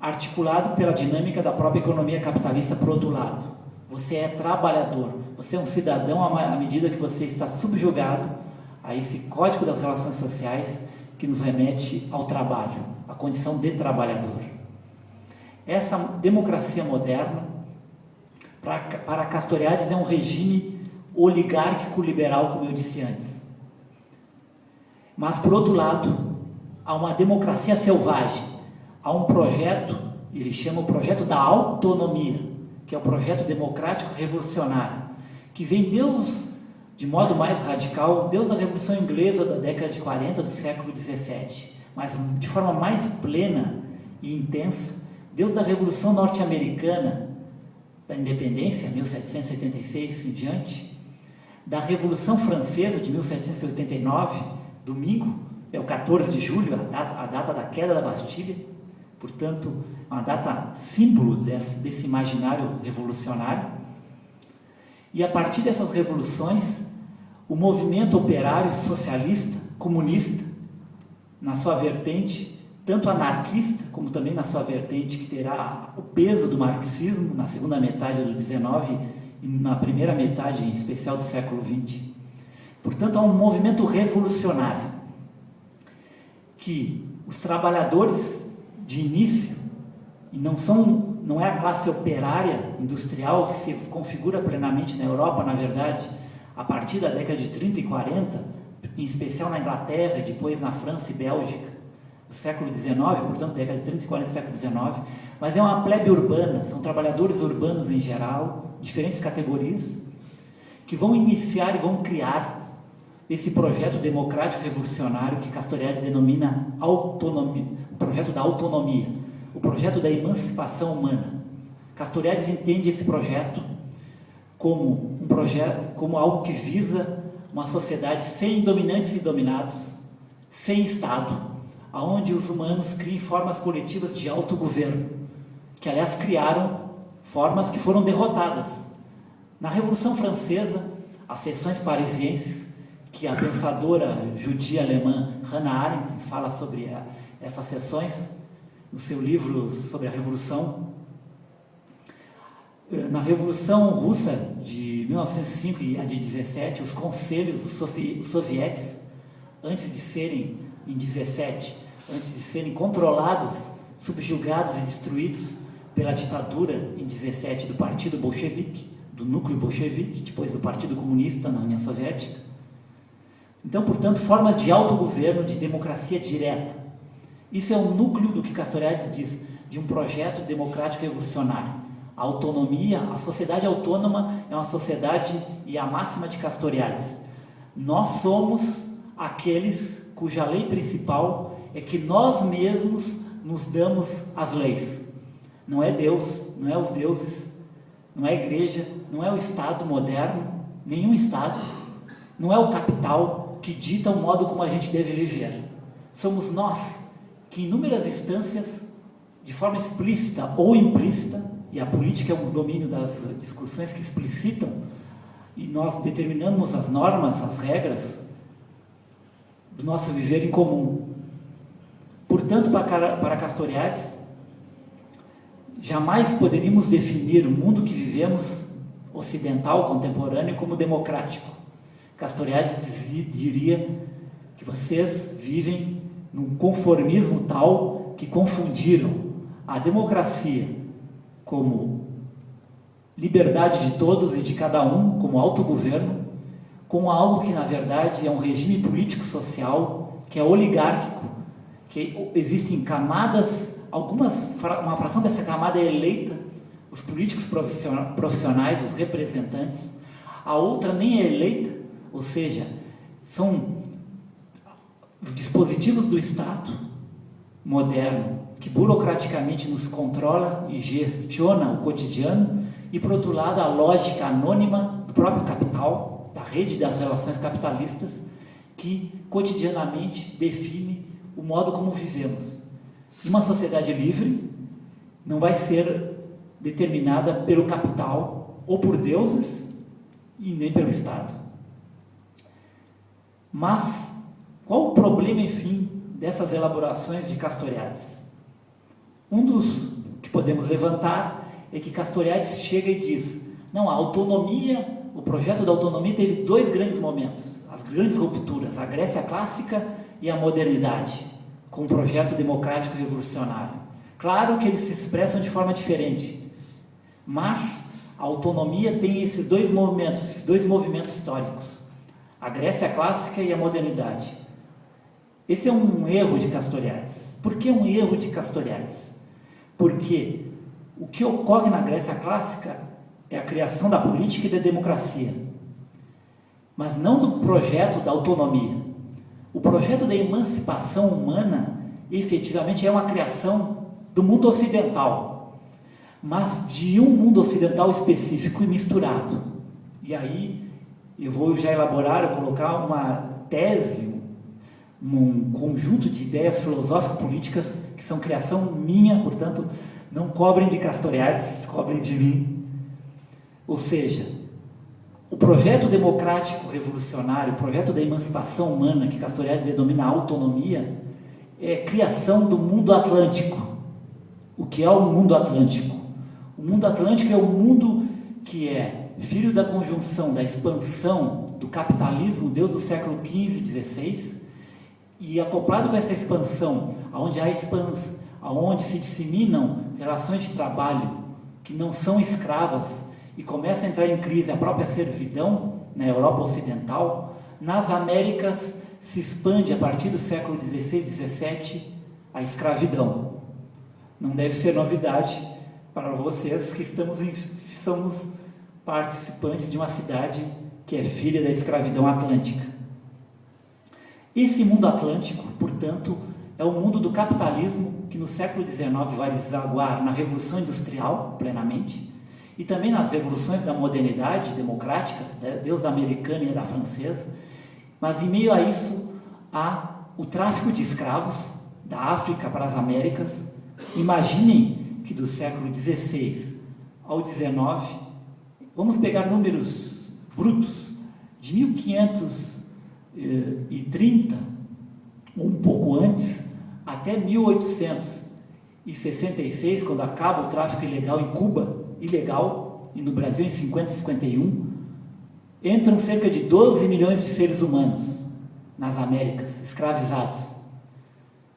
B: articulado pela dinâmica da própria economia capitalista por outro lado. Você é trabalhador, você é um cidadão à medida que você está subjugado a esse código das relações sociais que nos remete ao trabalho, à condição de trabalhador. Essa democracia moderna, para Castoriadis, é um regime oligárquico liberal, como eu disse antes. Mas, por outro lado, há uma democracia selvagem, há um projeto, ele chama o projeto da autonomia, que é o projeto democrático revolucionário, que vem de modo mais radical, desde a Revolução Inglesa da década de 40 do século XVII, mas de forma mais plena e intensa, desde a Revolução Norte-Americana, da Independência, 1776 em diante, da Revolução Francesa de 1789, domingo, é o 14 de julho, a data da queda da Bastilha, portanto, uma data símbolo desse imaginário revolucionário. E a partir dessas revoluções, o movimento operário socialista, comunista, na sua vertente, tanto anarquista, como também na sua vertente que terá o peso do marxismo na segunda metade do XIX e na primeira metade, em especial, do século XX. Portanto, há um movimento revolucionário que os trabalhadores de início, e não é a classe operária industrial que se configura plenamente na Europa, na verdade, a partir da década de 30 e 40, em especial na Inglaterra e depois na França e Bélgica, do século XIX, portanto, década de 30 e 40 do século XIX, mas é uma plebe urbana, são trabalhadores urbanos em geral, diferentes categorias, que vão iniciar e vão criar esse projeto democrático revolucionário que Castoriadis denomina autonomia, o projeto da autonomia, o projeto da emancipação humana. Castoriadis entende esse projeto como como algo que visa uma sociedade sem dominantes e dominados, sem Estado, onde os humanos criem formas coletivas de autogoverno, que aliás criaram formas que foram derrotadas. Na Revolução Francesa, as seções parisienses, que a pensadora judia-alemã Hannah Arendt fala sobre essas seções no seu livro sobre a Revolução. Na Revolução Russa de 1905 e a de 17, os conselhos, os sovietes, antes de serem, em 17, antes de serem controlados, subjugados e destruídos pela ditadura, em 17, do Partido Bolchevique, do núcleo bolchevique, depois do Partido Comunista na União Soviética. Então, portanto, formas de autogoverno, de democracia direta. Isso é o núcleo do que Castoriadis diz, de um projeto democrático revolucionário. A autonomia, a sociedade autônoma é uma sociedade, e a máxima de Castoriadis: nós somos aqueles cuja lei principal é que nós mesmos nos damos as leis. Não é Deus, não é os deuses, não é a igreja, não é o Estado moderno, nenhum Estado, não é o capital que dita o modo como a gente deve viver. Somos nós que, em inúmeras instâncias, de forma explícita ou implícita, e a política é um domínio das discussões que explicitam, e nós determinamos as normas, as regras do nosso viver em comum. Portanto, para Castoriadis, jamais poderíamos definir o mundo que vivemos, ocidental, contemporâneo, como democrático. Castoriadis diria que vocês vivem num conformismo tal que confundiram a democracia como liberdade de todos e de cada um, como autogoverno, com algo que na verdade é um regime político-social que é oligárquico, que existem camadas, uma fração dessa camada é eleita, os políticos profissionais, os representantes, a outra nem é eleita, ou seja, são os dispositivos do Estado moderno que burocraticamente nos controla e gestiona o cotidiano, e por outro lado a lógica anônima do próprio capital, da rede das relações capitalistas, que cotidianamente define o modo como vivemos. E uma sociedade livre não vai ser determinada pelo capital ou por deuses e nem pelo Estado. Mas qual o problema, enfim, dessas elaborações de Castoriadis? Um dos que podemos levantar é que Castoriadis chega e diz: não, a autonomia, o projeto da autonomia teve dois grandes momentos, as grandes rupturas, a Grécia clássica e a modernidade, com o projeto democrático revolucionário. Claro que eles se expressam de forma diferente, mas a autonomia tem esses dois movimentos históricos, a Grécia clássica e a modernidade. Esse é um erro de Castoriadis. Por que um erro de Castoriadis? Porque o que ocorre na Grécia clássica é a criação da política e da democracia, mas não do projeto da autonomia. O projeto da emancipação humana, efetivamente, é uma criação do mundo ocidental, mas de um mundo ocidental específico e misturado. E aí eu vou já elaborar, colocar uma tese, um conjunto de ideias filosófico-políticas que são criação minha, portanto, não cobrem de Castoriadis, cobrem de mim. Ou seja, O projeto democrático revolucionário, o projeto da emancipação humana, que Castoriadis denomina autonomia, é a criação do mundo atlântico. O que é o mundo atlântico? O mundo atlântico é o mundo que é filho da conjunção da expansão do capitalismo, desde o século XV e XVI, e acoplado com essa expansão, onde se disseminam relações de trabalho que não são escravas e começa a entrar em crise a própria servidão na Europa Ocidental, nas Américas se expande a partir do século XVI e XVII a escravidão. Não deve ser novidade para vocês que somos participantes de uma cidade que é filha da escravidão atlântica. Esse mundo atlântico, portanto, é o mundo do capitalismo que no século XIX vai desaguar na Revolução Industrial, plenamente, e também nas revoluções da modernidade democráticas, desde a americana e da francesa, mas em meio a isso há o tráfico de escravos da África para as Américas. Imaginem que do século XVI ao XIX, vamos pegar números brutos, de 1530, ou um pouco antes, até 1866, quando acaba o tráfico ilegal em Cuba, ilegal, e no Brasil em 50 e 51, entram cerca de 12 milhões de seres humanos nas Américas, escravizados.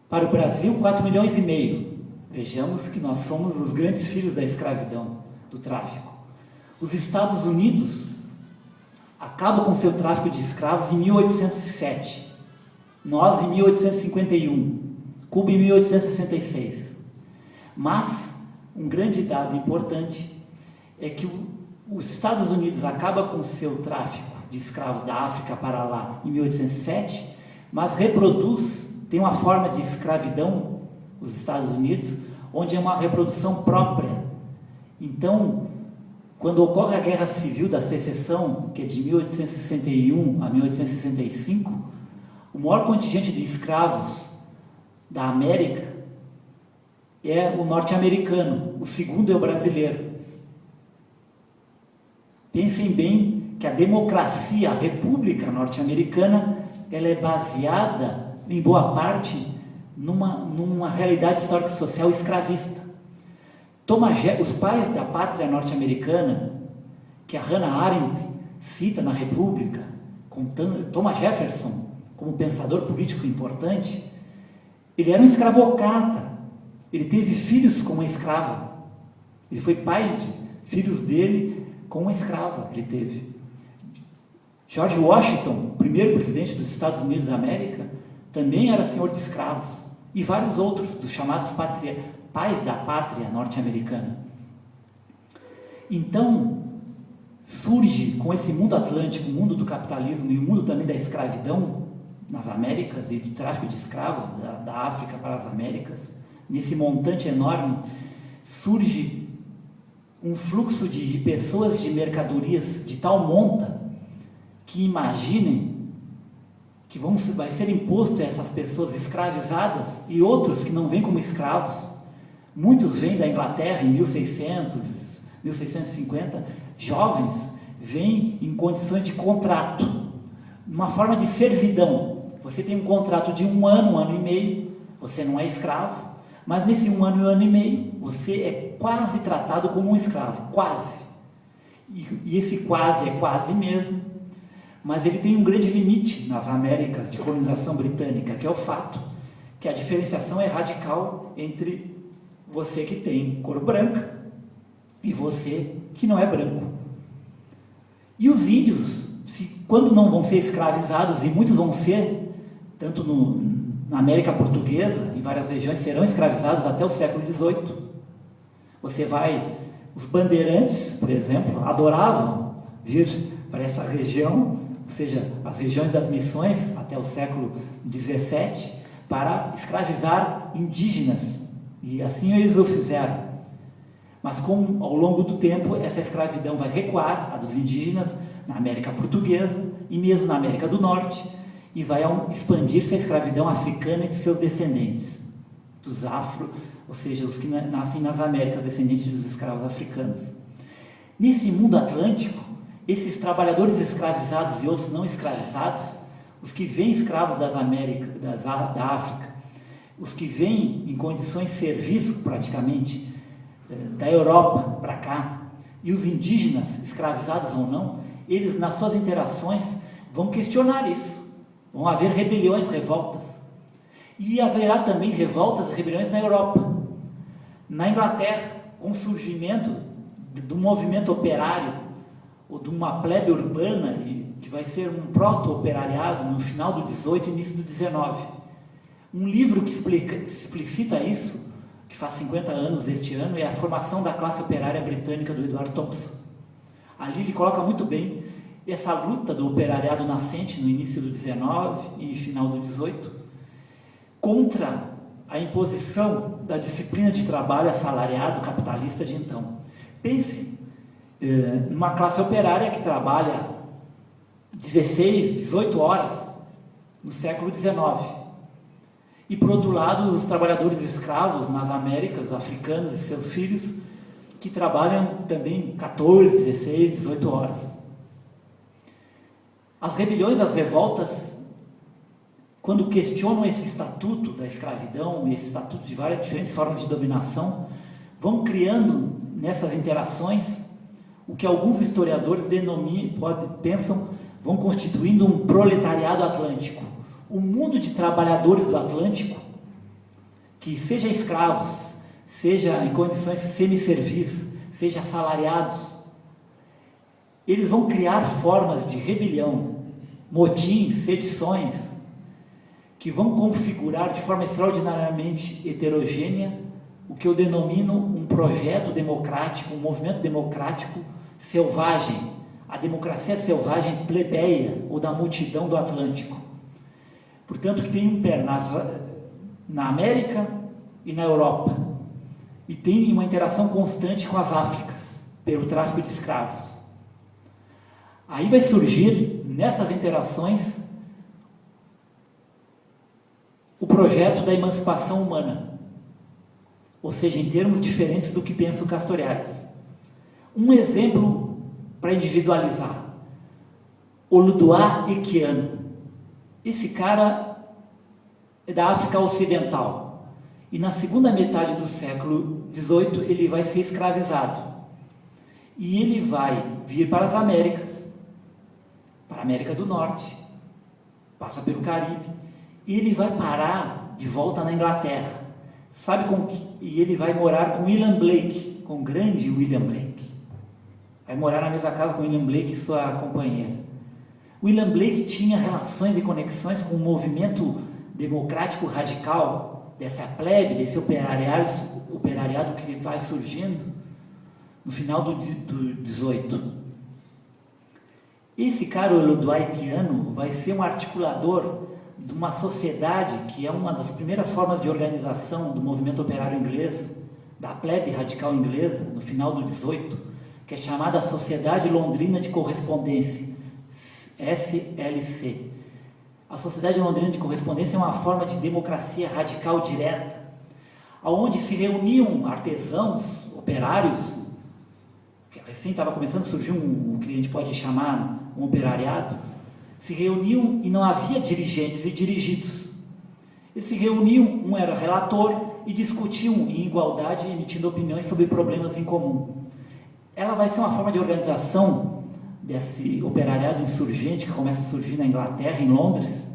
B: Para o Brasil, 4 milhões e meio. Vejamos que nós somos os grandes filhos da escravidão, do tráfico. Os Estados Unidos acabam com seu tráfico de escravos em 1807. Nós em 1851. Cuba em 1866. Mas um grande dado importante é que os Estados Unidos acaba com seu tráfico de escravos da África para lá em 1807, mas tem uma forma de escravidão, os Estados Unidos, onde é uma reprodução própria. Então, quando ocorre a Guerra Civil da Secessão, que é de 1861 a 1865, o maior contingente de escravos da América é o norte-americano, o segundo é o brasileiro. Pensem bem que a democracia, a república norte-americana, ela é baseada, em boa parte, numa realidade histórico-social escravista. Os pais da pátria norte-americana, que a Hannah Arendt cita na República, com Thomas Jefferson como pensador político importante, ele era um escravocrata. Ele teve filhos com uma escrava. Ele foi pai de filhos dele com uma escrava. Ele teve. George Washington, primeiro presidente dos Estados Unidos da América, também era senhor de escravos. E vários outros, dos chamados pais da pátria norte-americana. Então, surge com esse mundo atlântico, o mundo do capitalismo e o mundo também da escravidão nas Américas e do tráfico de escravos da África para as Américas, nesse montante enorme, surge um fluxo de pessoas, de mercadorias de tal monta que imaginem que vai ser imposto a essas pessoas escravizadas e outros que não vêm como escravos. Muitos vêm da Inglaterra em 1600, 1650, jovens vêm em condições de contrato, uma forma de servidão. Você tem um contrato de um ano e meio, você não é escravo, mas nesse um ano e meio, você é quase tratado como um escravo, quase. E esse quase é quase mesmo, mas ele tem um grande limite nas Américas de colonização britânica, que é o fato que a diferenciação é radical entre você que tem cor branca e você que não é branco. E os índios, quando não vão ser escravizados, e muitos vão ser, tanto na América Portuguesa, em várias regiões, serão escravizados até o século XVIII. Os bandeirantes, por exemplo, adoravam vir para essa região, ou seja, as regiões das missões, até o século XVII, para escravizar indígenas, e assim eles o fizeram. Mas ao longo do tempo, essa escravidão vai recuar, a dos indígenas, na América Portuguesa, e mesmo na América do Norte, e vai expandir-se a escravidão africana e de seus descendentes, dos afro, ou seja, os que nascem nas Américas, descendentes dos escravos africanos. Nesse mundo atlântico, esses trabalhadores escravizados e outros não escravizados, os que vêm escravos das Américas, da África, os que vêm em condições de serviço, praticamente, da Europa para cá, e os indígenas, escravizados ou não, eles, nas suas interações, vão questionar isso. Vão haver rebeliões, revoltas. E haverá também revoltas e rebeliões na Europa. Na Inglaterra, com o surgimento do movimento operário, ou de uma plebe urbana, que vai ser um proto-operariado no final do 18 e início do 19. Um livro que explicita isso, que faz 50 anos este ano, é A Formação da Classe Operária Britânica, do Edward Thompson. Ali ele coloca muito bem essa luta do operariado nascente no início do 19 e final do 18 contra a imposição da disciplina de trabalho assalariado capitalista de então. Pensem numa classe operária que trabalha 16, 18 horas no século 19. E, por outro lado, os trabalhadores escravos nas Américas, africanos e seus filhos, que trabalham também 14, 16, 18 horas. As rebeliões, as revoltas, quando questionam esse estatuto da escravidão, esse estatuto de várias diferentes formas de dominação, vão criando nessas interações o que alguns historiadores pensam, vão constituindo um proletariado atlântico. O mundo de trabalhadores do Atlântico, que seja escravos, seja em condições semi-servis, seja assalariados, eles vão criar formas de rebelião, motins, sedições, que vão configurar de forma extraordinariamente heterogênea o que eu denomino um projeto democrático, um movimento democrático selvagem, a democracia selvagem plebeia ou da multidão do Atlântico. Portanto, que tem um pé na América e na Europa, e tem uma interação constante com as Áfricas, pelo tráfico de escravos. Aí vai surgir, nessas interações, o projeto da emancipação humana, ou seja, em termos diferentes do que pensa o Castoriadis. Um exemplo para individualizar: Oludoa Equiano. Esse cara é da África Ocidental e na segunda metade do século XVIII ele vai ser escravizado e ele vai vir para as Américas, para a América do Norte, passa pelo Caribe e ele vai parar de volta na Inglaterra. Sabe com que? E ele vai morar com William Blake, com o grande William Blake. Vai morar na mesma casa com William Blake e sua companheira. William Blake tinha relações e conexões com o movimento democrático radical dessa plebe, desse operariado que vai surgindo no final do 18. Esse cara, o Oludoa Equiano, vai ser um articulador de uma sociedade que é uma das primeiras formas de organização do movimento operário inglês, da plebe radical inglesa, no final do 18, que é chamada Sociedade Londrina de Correspondência, SLC. A Sociedade Londrina de Correspondência é uma forma de democracia radical direta, onde se reuniam artesãos, operários, que recém estava começando a surgir o que a gente pode chamar um operariado, se reuniam e não havia dirigentes e dirigidos. Eles se reuniam, um era relator e discutiam em igualdade, emitindo opiniões sobre problemas em comum. Ela vai ser uma forma de organização desse operariado insurgente que começa a surgir na Inglaterra, em Londres,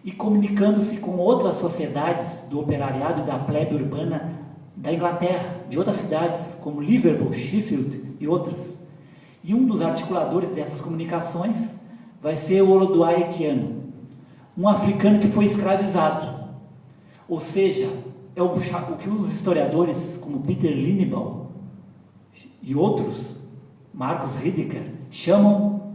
B: e comunicando-se com outras sociedades do operariado e da plebe urbana da Inglaterra, de outras cidades, como Liverpool, Sheffield e outras. E um dos articuladores dessas comunicações vai ser o Oludoa Equiano, um africano que foi escravizado. Ou seja, é o que os historiadores, como Peter Linebaugh e outros, Marcus Rideker, chamam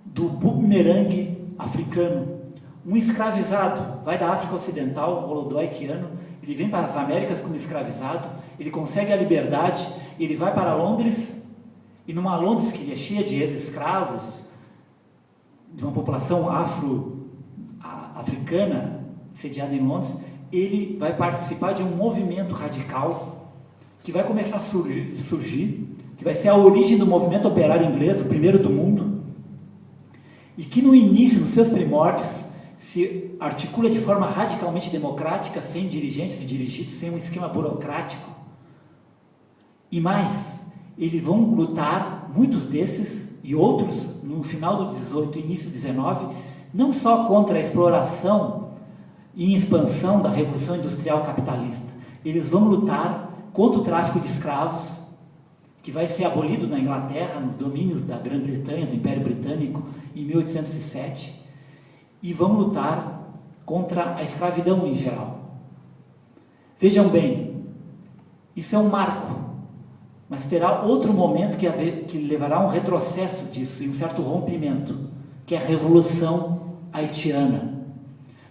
B: do bumerangue africano. Um escravizado vai da África Ocidental, Oludoa Equiano, ele vem para as Américas como escravizado, ele consegue a liberdade, ele vai para Londres, e numa Londres que é cheia de ex-escravos, de uma população africana sediada em Londres, ele vai participar de um movimento radical que vai começar a surgir, que vai ser a origem do movimento operário inglês, o primeiro do mundo, e que no início, nos seus primórdios, se articula de forma radicalmente democrática, sem dirigentes e dirigidos, sem um esquema burocrático. E mais, eles vão lutar, muitos desses e outros, no final do 18 e início do 19, não só contra a exploração e expansão da Revolução Industrial Capitalista, eles vão lutar contra o tráfico de escravos, que vai ser abolido na Inglaterra, nos domínios da Grã-Bretanha, do Império Britânico, em 1807, e vão lutar contra a escravidão em geral. Vejam bem, isso é um marco, mas terá outro momento que levará a um retrocesso disso e um certo rompimento, que é a Revolução Haitiana.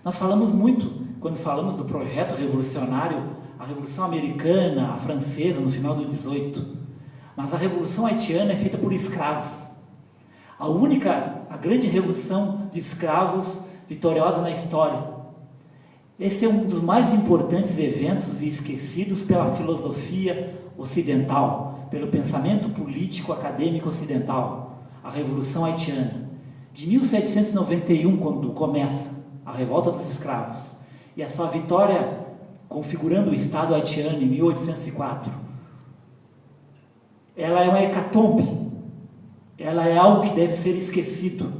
B: Nós falamos muito, quando falamos do projeto revolucionário, a Revolução Americana, a francesa, no final do 18, mas a Revolução Haitiana é feita por escravos. A grande revolução de escravos vitoriosa na história. Esse é um dos mais importantes eventos e esquecidos pela filosofia ocidental, pelo pensamento político acadêmico ocidental, a Revolução Haitiana. De 1791, quando começa a revolta dos escravos, e a sua vitória configurando o Estado haitiano em 1804, ela é uma hecatombe, ela é algo que deve ser esquecido,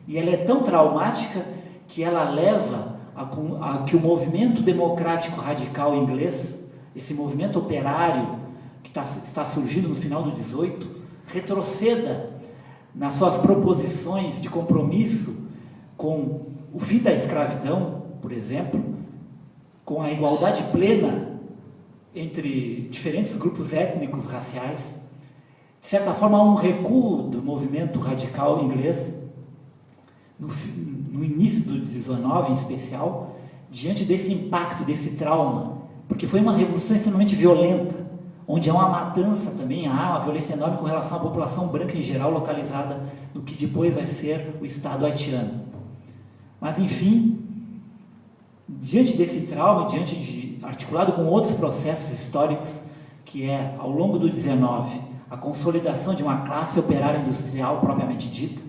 B: e ela é tão traumática que ela leva a que o movimento democrático radical inglês, esse movimento operário que está surgindo no final do 18, retroceda nas suas proposições de compromisso com o fim da escravidão, por exemplo, com a igualdade plena entre diferentes grupos étnicos, raciais. De certa forma, há um recuo do movimento radical inglês, no início do 19 em especial, diante desse impacto, desse trauma, porque foi uma revolução extremamente violenta, onde há uma matança também, há uma violência enorme com relação à população branca em geral, localizada no que depois vai ser o Estado haitiano. Mas, enfim, diante desse trauma, articulado com outros processos históricos, que é, ao longo do 19, a consolidação de uma classe operária industrial propriamente dita,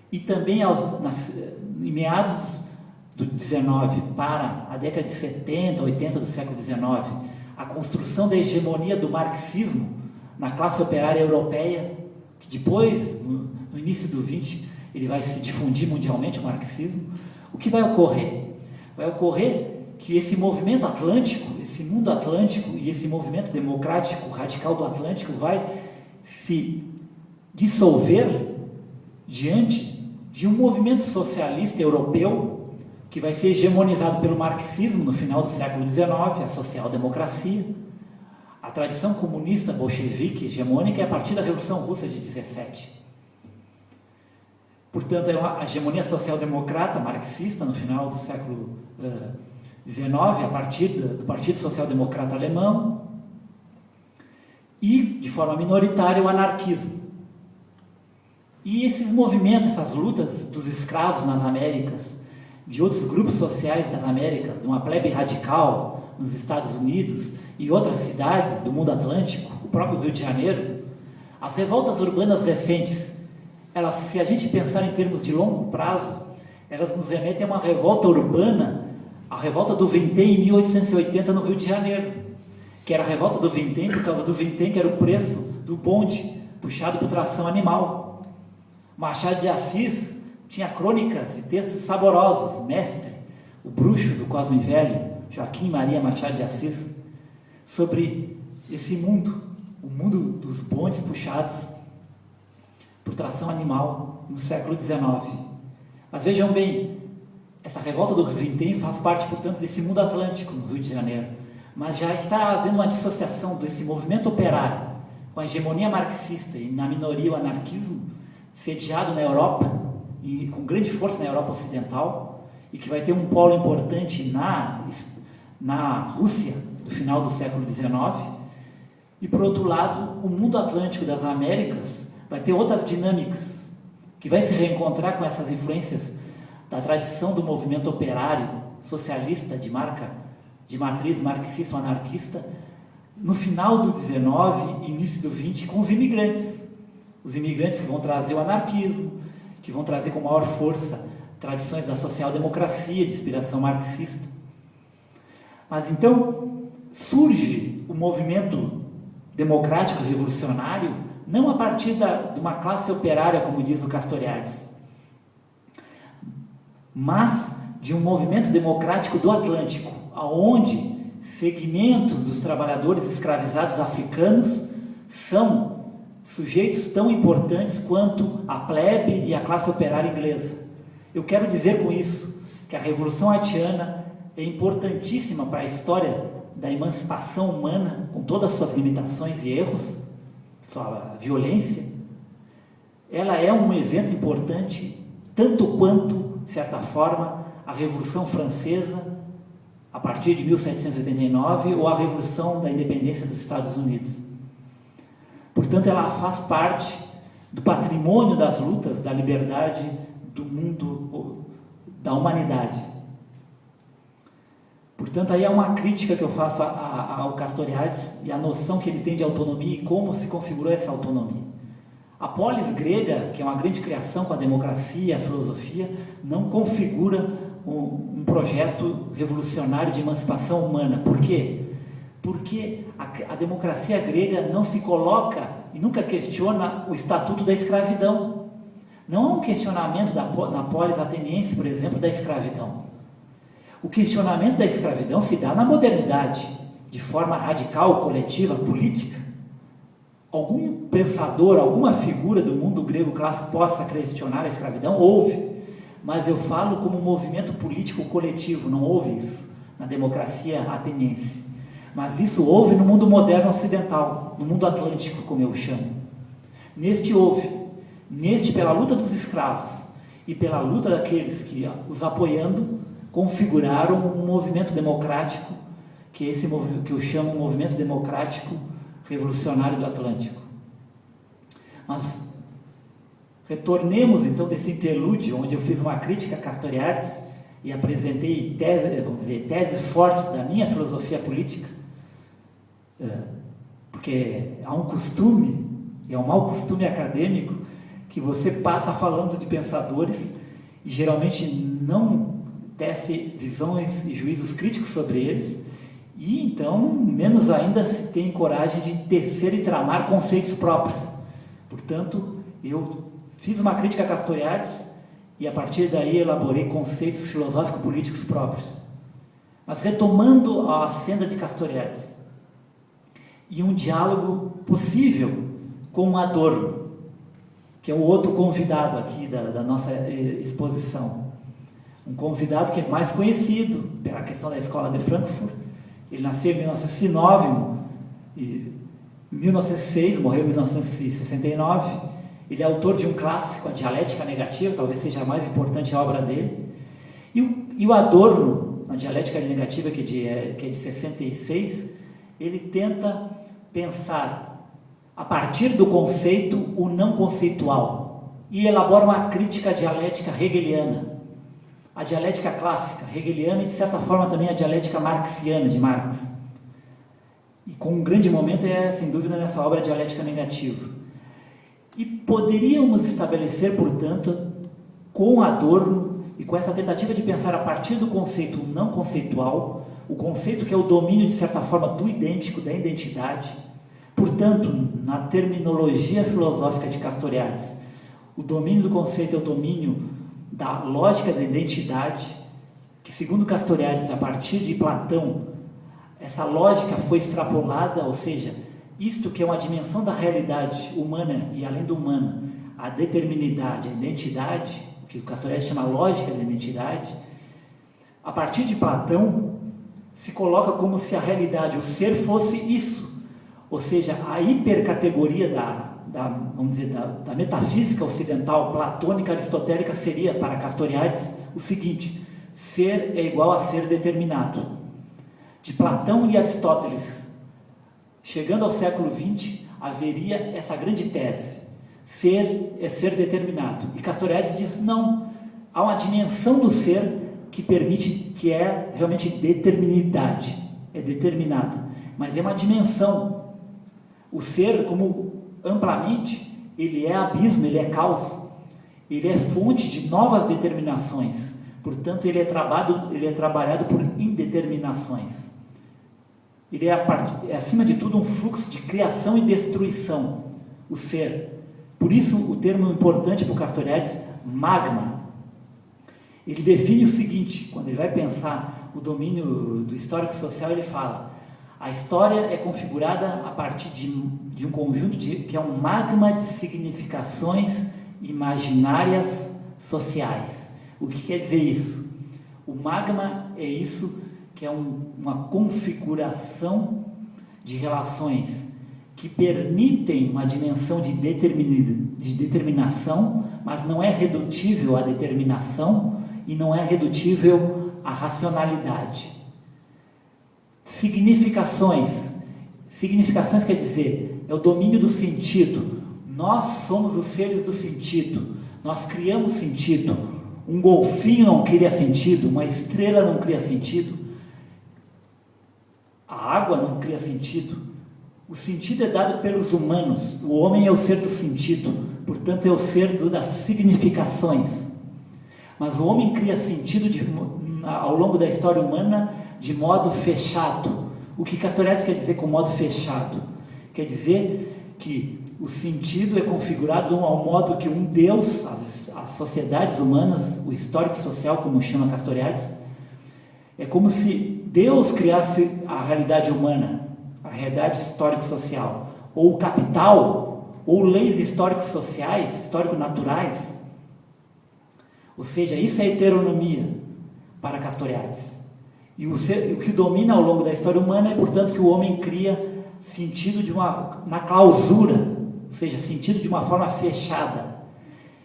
B: e também em meados do 19 para a década de 70, 80 do século 19, a construção da hegemonia do marxismo na classe operária europeia, que depois, no início do 20, ele vai se difundir mundialmente, o marxismo. O que vai ocorrer? Vai ocorrer que esse movimento atlântico, esse mundo atlântico e esse movimento democrático radical do Atlântico vai se dissolver diante de um movimento socialista europeu que vai ser hegemonizado pelo marxismo no final do século XIX, a social-democracia, a tradição comunista bolchevique hegemônica é a partir da Revolução Russa de 17. Portanto, é a hegemonia social-democrata marxista no final do século XIX, a partir do Partido Social-Democrata Alemão, e, de forma minoritária, o anarquismo. E esses movimentos, essas lutas dos escravos nas Américas, de outros grupos sociais das Américas, de uma plebe radical nos Estados Unidos e outras cidades do mundo atlântico, o próprio Rio de Janeiro, as revoltas urbanas recentes, elas, se a gente pensar em termos de longo prazo, elas nos remetem a uma revolta urbana, a revolta do Vintém em 1880 no Rio de Janeiro, que era a revolta do Vintém por causa do Vintém, que era o preço do bonde puxado por tração animal. Machado de Assis tinha crônicas e textos saborosos, Mestre, o bruxo do Cosme Velho, Joaquim Maria Machado de Assis, sobre esse mundo, o mundo dos bondes puxados por tração animal no século XIX. Mas vejam bem, essa revolta do Vintém faz parte, portanto, desse mundo atlântico no Rio de Janeiro, mas já está havendo uma dissociação desse movimento operário com a hegemonia marxista e, na minoria, o anarquismo, sediado na Europa e com grande força na Europa Ocidental, e que vai ter um polo importante na Rússia do final do século XIX. E, por outro lado, o mundo atlântico das Américas vai ter outras dinâmicas, que vai se reencontrar com essas influências da tradição do movimento operário socialista de matriz marxista-anarquista, no final do 19 e início do 20, com os imigrantes que vão trazer o anarquismo, que vão trazer com maior força tradições da social-democracia, de inspiração marxista. Mas então surge o movimento democrático revolucionário não a partir de uma classe operária, como diz o Castoriadis, mas de um movimento democrático do Atlântico, aonde segmentos dos trabalhadores escravizados africanos são sujeitos tão importantes quanto a plebe e a classe operária inglesa. Eu quero dizer com isso que a Revolução Haitiana é importantíssima para a história da emancipação humana, com todas as suas limitações e erros, sua violência. Ela é um evento importante, tanto quanto, de certa forma, a Revolução Francesa, a partir de 1789, ou a Revolução da Independência dos Estados Unidos. Portanto, ela faz parte do patrimônio das lutas da liberdade do mundo, da humanidade. Portanto, aí é uma crítica que eu faço ao Castoriadis e a noção que ele tem de autonomia e como se configurou essa autonomia. A polis grega, que é uma grande criação com a democracia e a filosofia, não configura um projeto revolucionário de emancipação humana. Por quê? Porque a democracia grega não se coloca e nunca questiona o estatuto da escravidão. Não há um questionamento na polis ateniense, por exemplo, da escravidão. O questionamento da escravidão se dá na modernidade, de forma radical, coletiva, política. Algum pensador, alguma figura do mundo grego clássico possa questionar a escravidão? Houve, mas eu falo como um movimento político coletivo, não houve isso na democracia ateniense. Mas isso houve no mundo moderno ocidental, no mundo atlântico, como eu chamo. Neste houve, pela luta dos escravos e pela luta daqueles que, os apoiando, configuraram um movimento democrático, que eu chamo um movimento democrático revolucionário do Atlântico. Mas retornemos então desse interlúdio, onde eu fiz uma crítica a Castoriadis e apresentei teses fortes da minha filosofia política, porque há um costume, e é um mau costume acadêmico, que você passa falando de pensadores e geralmente não tece visões e juízos críticos sobre eles, e então, menos ainda, se tem coragem de tecer e tramar conceitos próprios. Portanto, eu fiz uma crítica a Castoriadis e a partir daí elaborei conceitos filosófico-políticos próprios. Mas retomando a senda de Castoriadis, e um diálogo possível com Adorno, que é o outro convidado aqui da nossa exposição. Um convidado que é mais conhecido pela questão da Escola de Frankfurt. Ele nasceu em 1909, e 1906, morreu em 1969. Ele é autor de um clássico, A Dialética Negativa, talvez seja a mais importante obra dele. E o Adorno, a Dialética Negativa, que é de 66, ele tenta pensar, a partir do conceito, o não conceitual, e elabora uma crítica dialética hegeliana. A dialética clássica hegeliana e, de certa forma, também a dialética marxiana de Marx. E com um grande momento é, sem dúvida, nessa obra Dialética Negativa. E poderíamos estabelecer, portanto, com Adorno e com essa tentativa de pensar a partir do conceito não conceitual, o conceito que é o domínio, de certa forma, do idêntico, da identidade. Portanto, na terminologia filosófica de Castoriadis, o domínio do conceito é o domínio da lógica da identidade, que, segundo Castoriadis, a partir de Platão, essa lógica foi extrapolada, ou seja, isto que é uma dimensão da realidade humana e além do humana, a determinidade, a identidade, que o Castoriadis chama lógica da identidade, a partir de Platão, se coloca como se a realidade, o ser, fosse isso, ou seja, a hipercategoria vamos dizer, da metafísica ocidental, platônica, aristotélica, seria, para Castoriadis, o seguinte: ser é igual a ser determinado. De Platão e Aristóteles, chegando ao século XX, haveria essa grande tese: ser é ser determinado. E Castoriadis diz: não, há uma dimensão do ser que permite, que é realmente determinidade, é determinada, mas é uma dimensão. O ser, como amplamente, ele é abismo, ele é caos. ele é fonte de novas determinações, portanto ele é trabalhado por indeterminações. Ele é acima de tudo um fluxo de criação e destruição, o ser. Por isso o termo importante para o Castoriadis, magma. Ele define o seguinte, quando ele vai pensar o domínio do histórico social, ele fala: a história é configurada a partir de um conjunto que é um magma de significações imaginárias sociais. O que quer dizer isso? O magma é isso, que é uma configuração de relações que permitem uma dimensão de determinação, mas não é redutível à determinação e não é redutível à racionalidade. Significações quer dizer, é o domínio do sentido. Nós somos os seres do sentido, nós criamos sentido. Um golfinho não cria sentido, uma estrela não cria sentido, a água não cria sentido. O sentido é dado pelos humanos, o homem é o ser do sentido, portanto é o ser das significações. Mas o homem cria sentido ao longo da história humana de modo fechado. O que Castoriadis quer dizer com modo fechado? Quer dizer que o sentido é configurado ao modo que um Deus, as sociedades humanas, o histórico social, como chama Castoriadis, é como se Deus criasse a realidade humana, a realidade histórico-social, ou o capital, ou leis históricos-sociais, histórico-naturais. Ou seja, isso é heteronomia para Castoriadis. E o que domina ao longo da história humana é, portanto, que o homem cria sentido na clausura, ou seja, sentido de uma forma fechada.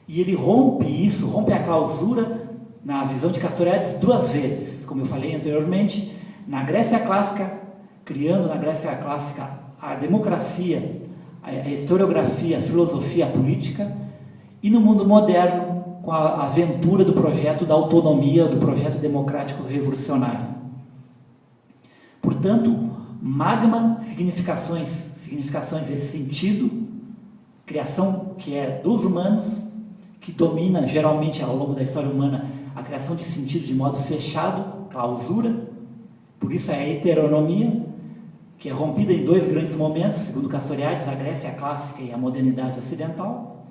B: E ele rompe a clausura, na visão de Castoriadis, duas vezes, como eu falei anteriormente, na Grécia Clássica, criando na Grécia Clássica a democracia, a historiografia, a filosofia, a política, e no mundo moderno, com a aventura do projeto da autonomia, do projeto democrático revolucionário. Portanto, magma, significações esse sentido, criação que é dos humanos, que domina geralmente ao longo da história humana a criação de sentido de modo fechado, clausura, por isso é a heteronomia, que é rompida em dois grandes momentos, segundo Castoriadis, a Grécia Clássica e a modernidade ocidental.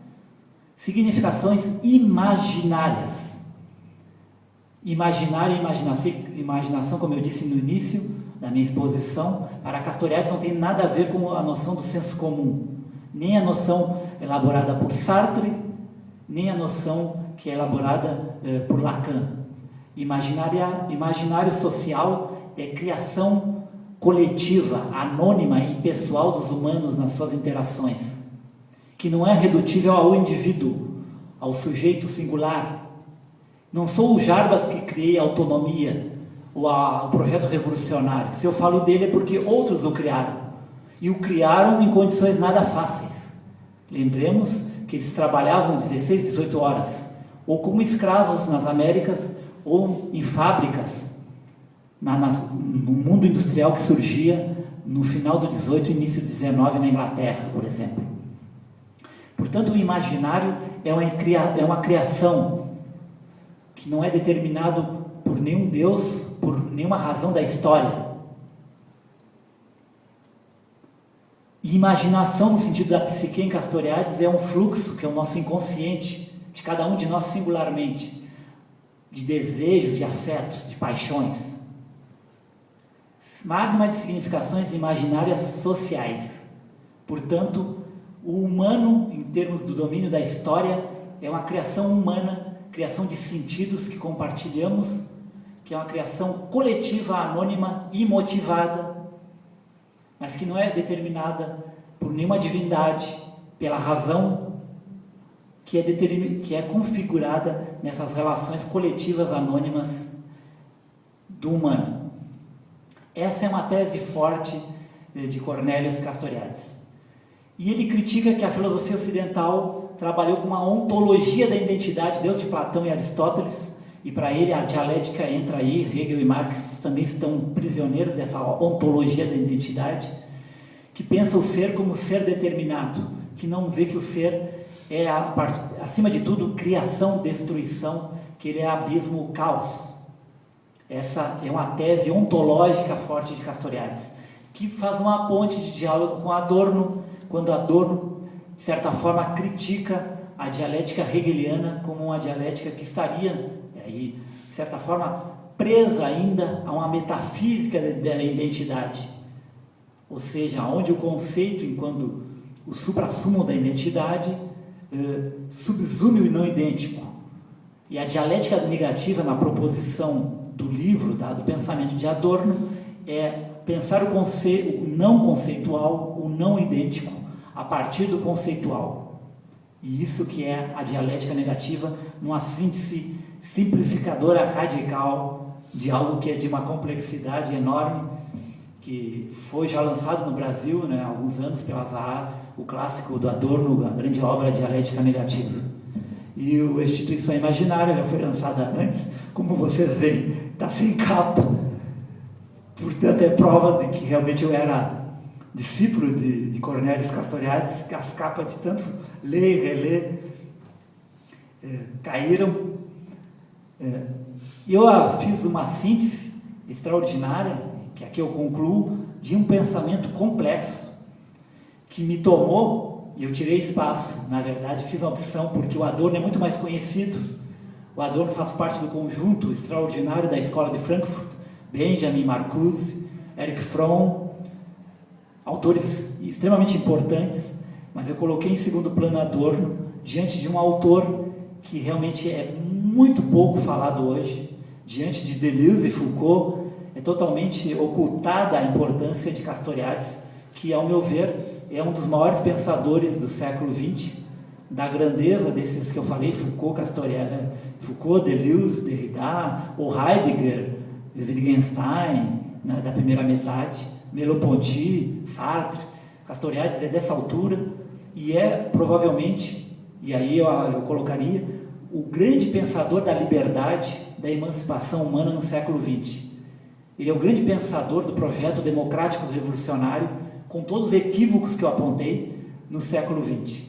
B: Significações imaginárias. Imaginário e imaginação, como eu disse no início da minha exposição, para Castoriadis não tem nada a ver com a noção do senso comum, nem a noção elaborada por Sartre, nem a noção que é elaborada por Lacan. Imaginário social é criação coletiva, anônima e impessoal dos humanos nas suas interações, que não é redutível ao indivíduo, ao sujeito singular. Não sou o Jarbas que criei a autonomia ou o projeto revolucionário. Se eu falo dele é porque outros o criaram, e o criaram em condições nada fáceis. Lembremos que eles trabalhavam 16, 18 horas, ou como escravos nas Américas, ou em fábricas, no mundo industrial que surgia no final do 18 e início do 19 na Inglaterra, por exemplo. Portanto, o imaginário é uma criação que não é determinado por nenhum Deus, por nenhuma razão da história. E imaginação, no sentido da psique em Castoriadis, é um fluxo que é o nosso inconsciente, de cada um de nós singularmente, de desejos, de afetos, de paixões. Magma de significações imaginárias sociais. Portanto, o humano, em termos do domínio da história, é uma criação humana, criação de sentidos que compartilhamos, que é uma criação coletiva, anônima, imotivada, mas que não é determinada por nenhuma divindade, pela razão, que é configurada nessas relações coletivas anônimas do humano. Essa é uma tese forte de Cornelius Castoriadis. E ele critica que a filosofia ocidental trabalhou com uma ontologia da identidade, Deus de Platão e Aristóteles, e para ele a dialética entra aí, Hegel e Marx também estão prisioneiros dessa ontologia da identidade, que pensa o ser como ser determinado, que não vê que o ser é, acima de tudo, criação, destruição, que ele é abismo, caos. Essa é uma tese ontológica forte de Castoriadis, que faz uma ponte de diálogo com Adorno, quando Adorno, de certa forma, critica a dialética hegeliana como uma dialética que estaria, aí, de certa forma, presa ainda a uma metafísica da identidade, ou seja, onde o conceito, enquanto o suprassumo da identidade, subsume o não idêntico. E a dialética negativa na proposição do livro, do pensamento de Adorno, é pensar o não conceitual, o não idêntico, a partir do conceitual. E isso que é a dialética negativa, numa síntese simplificadora radical de algo que é de uma complexidade enorme, que foi já lançado no Brasil, né, há alguns anos pela Zahar, o clássico do Adorno, a grande obra Dialética Negativa. E a Instituição Imaginária já foi lançada antes, como vocês veem, está sem capa. Portanto, é prova de que realmente eu era discípulo de Cornelius Castoriadis, que as capas de tanto ler e reler caíram. Eu fiz uma síntese extraordinária, que aqui eu concluo, de um pensamento complexo, que me tomou, e eu tirei espaço, na verdade, fiz uma opção, porque o Adorno é muito mais conhecido. O Adorno faz parte do conjunto extraordinário da Escola de Frankfurt, Benjamin, Marcuse, Erich Fromm, autores extremamente importantes, mas eu coloquei em segundo plano Adorno, diante de um autor que realmente é muito pouco falado hoje, diante de Deleuze e Foucault, é totalmente ocultada a importância de Castoriadis, que, ao meu ver, é um dos maiores pensadores do século XX, da grandeza desses que eu falei, Foucault, Deleuze, Derrida, ou Heidegger, Wittgenstein, né, da primeira metade, Merleau-Ponty, Sartre. Castoriadis é dessa altura e é provavelmente, e aí eu colocaria, o grande pensador da liberdade, da emancipação humana no século XX. Ele é o grande pensador do projeto democrático revolucionário, com todos os equívocos que eu apontei no século XX.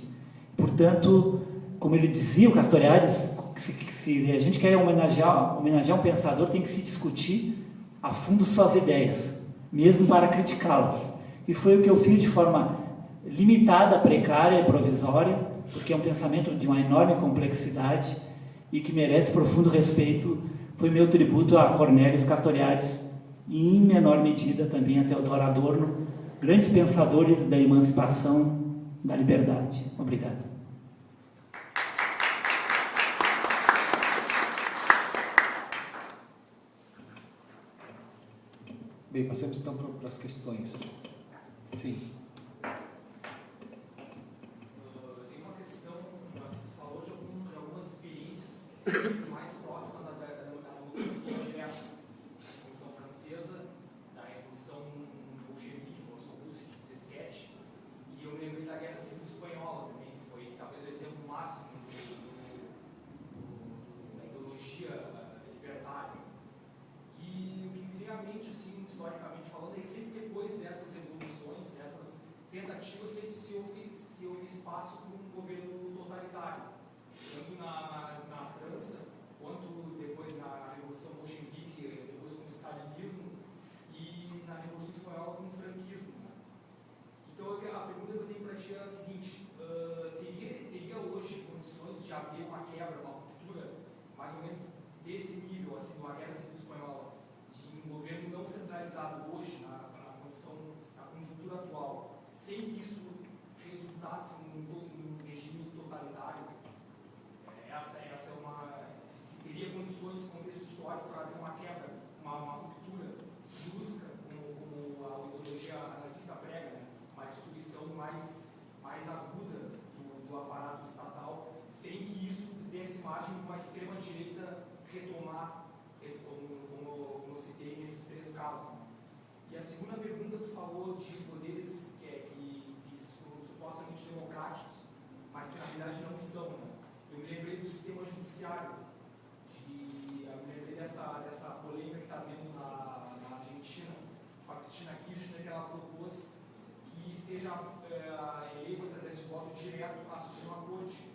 B: Portanto, como ele dizia, o Castoriadis, se a gente quer homenagear um pensador, tem que se discutir a fundo suas ideias, mesmo para criticá-las. E foi o que eu fiz de forma limitada, precária e provisória, porque é um pensamento de uma enorme complexidade e que merece profundo respeito. Foi meu tributo a Cornelius Castoriadis e, em menor medida, também a Theodor Adorno, grandes pensadores da emancipação, da liberdade. Obrigado.
A: Bem, passemos então para as questões. Sim.
C: Tem uma questão, você falou de algumas experiências que são mais próximas da democracia direta, da Revolução Francesa, da Revolução Bolchevique, da Revolução Russa de 17, e eu me lembrei da Guerra Civil Espanhola também, que foi talvez o exemplo máximo da ideologia libertária. E o que me veio à mente, assim, historicamente falando, é que sempre depois dessas revoluções, dessas tentativas, sempre se houve espaço para um governo totalitário. Tanto na França, quanto depois na Revolução Bolchevique, depois com o stalinismo, e na Revolução Espanhola com o franquismo. Né? Então, a pergunta que eu tenho para ti é a seguinte: teria hoje condições de haver uma quebra, uma ruptura, mais ou menos desse nível, assim, de uma Guerra Civil Espanhola, de um governo não centralizado hoje, na conjuntura atual, sem que isso resultasse num regime totalitário? Essa é uma... Teria condições, contexto histórico, para haver uma quebra, uma ruptura brusca, como a ideologia anarquista prega, né? Uma destruição mais aguda do aparato estatal, sem que isso desse margem para uma extrema-direita retomar, como eu citei nesses três casos. Né? E a segunda pergunta, tu falou de poderes que são supostamente democráticos, mas que na realidade não são. Né? Eu me lembrei do sistema judiciário, eu me lembrei dessa polêmica que está havendo na Argentina, com a Cristina Kirchner, que ela propôs que seja eleito através de voto direto à Suprema Corte.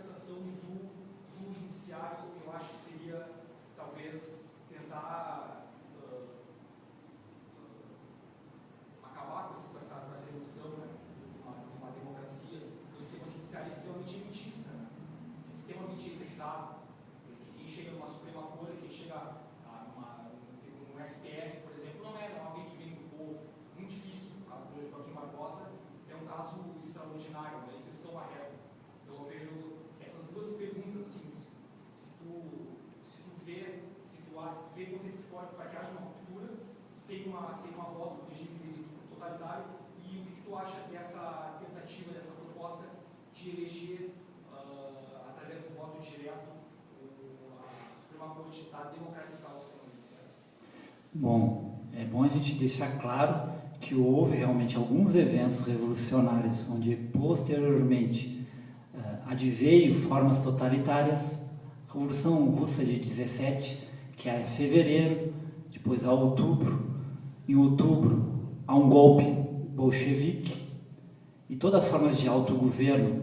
C: democratização do judiciário, eu acho que seria, talvez, tentar acabar com essa revolução, né, de uma democracia. O sistema judiciário é extremamente elitista, né, extremamente elitizado. Quem chega numa Suprema Corte, quem chega no STF, por exemplo, não é alguém que vem do povo. Muito difícil. O caso do Joaquim Barbosa é um caso extraordinário, uma exceção à regra. Então eu vejo essas duas perguntas, assim, se tu vê contexto histórico para que haja uma ruptura sem uma volta do regime totalitário, e o que tu acha dessa tentativa, dessa proposta de eleger, através do voto direto, a Suprema Corte tentar democratizar o sistema judiciário?
B: Bom, é bom a gente deixar claro que houve realmente alguns eventos revolucionários onde posteriormente adveio formas totalitárias. A Revolução Russa de 17, que é fevereiro, depois a outubro. Em outubro há um golpe bolchevique e todas as formas de autogoverno,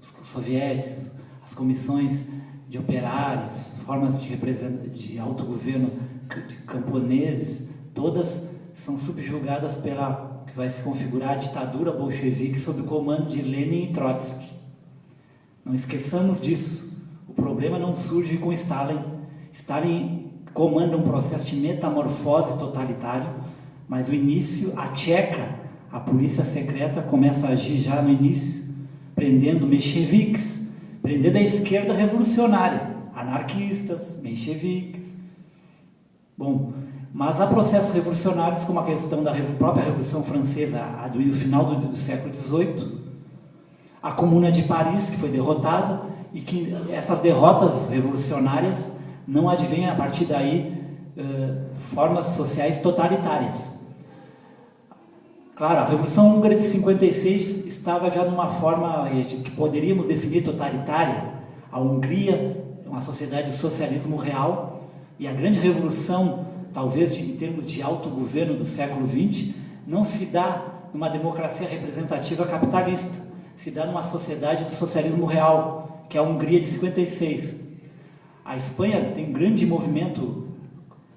B: os sovietes, as comissões de operários, formas de autogoverno de camponeses, todas são subjugadas pela que vai se configurar a ditadura bolchevique sob o comando de Lenin e Trotsky. Não esqueçamos disso. O problema não surge com Stalin. Stalin comanda um processo de metamorfose totalitário, mas o início, a Tcheca, a polícia secreta começa a agir já no início, prendendo mencheviques, prendendo a esquerda revolucionária, anarquistas, mencheviques. Bom, mas há processos revolucionários, como a questão da própria Revolução Francesa, do final do século XVIII, a Comuna de Paris, que foi derrotada, e que essas derrotas revolucionárias não advêm a partir daí formas sociais totalitárias. Claro, a Revolução Húngara de 56 estava já numa forma que poderíamos definir totalitária. A Hungria é uma sociedade de socialismo real, e a grande revolução, talvez em termos de autogoverno do século XX, não se dá numa democracia representativa capitalista, se dá numa sociedade do socialismo real, que é a Hungria de 56. A Espanha tem um grande movimento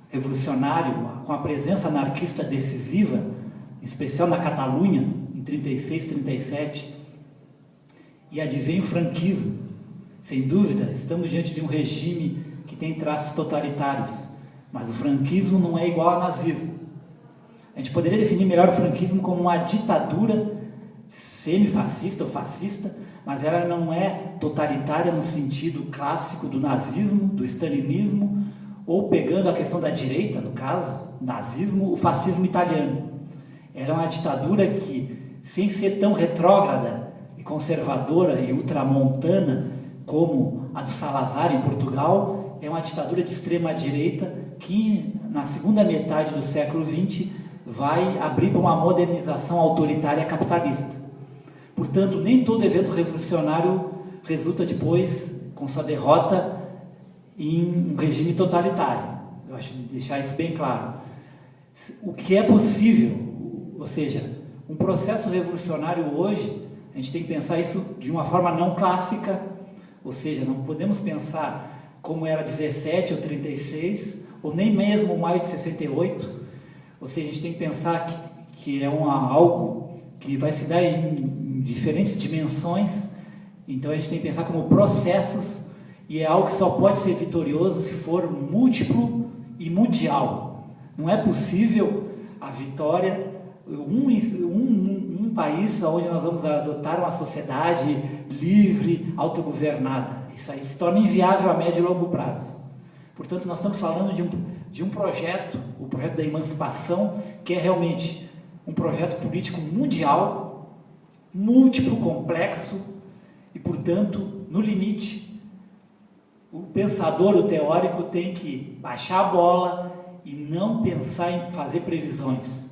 B: revolucionário, com a presença anarquista decisiva, em especial na Catalunha, em 36, 37, e advém o franquismo. Sem dúvida, estamos diante de um regime que tem traços totalitários, mas o franquismo não é igual ao nazismo. A gente poderia definir melhor o franquismo como uma ditadura semifascista ou fascista, mas ela não é totalitária no sentido clássico do nazismo, do stalinismo, ou pegando a questão da direita, no caso, nazismo, o fascismo italiano. Ela é uma ditadura que, sem ser tão retrógrada e conservadora e ultramontana como a do Salazar em Portugal, é uma ditadura de extrema direita que, na segunda metade do século XX, vai abrir para uma modernização autoritária capitalista. Portanto, nem todo evento revolucionário resulta depois, com sua derrota, em um regime totalitário. Eu acho de deixar isso bem claro. O que é possível, ou seja, um processo revolucionário hoje, a gente tem que pensar isso de uma forma não clássica, ou seja, não podemos pensar como era 17 ou 36, ou nem mesmo o maio de 68, ou seja, a gente tem que pensar que é algo que vai se dar em diferentes dimensões, então a gente tem que pensar como processos, e é algo que só pode ser vitorioso se for múltiplo e mundial. Não é possível a vitória um país onde nós vamos adotar uma sociedade livre, autogovernada. Isso aí se torna inviável a médio e longo prazo. Portanto, nós estamos falando de um projeto, o projeto da emancipação, que é realmente um projeto político mundial, múltiplo, complexo, e, portanto, no limite, o pensador, o teórico, tem que baixar a bola e não pensar em fazer previsões.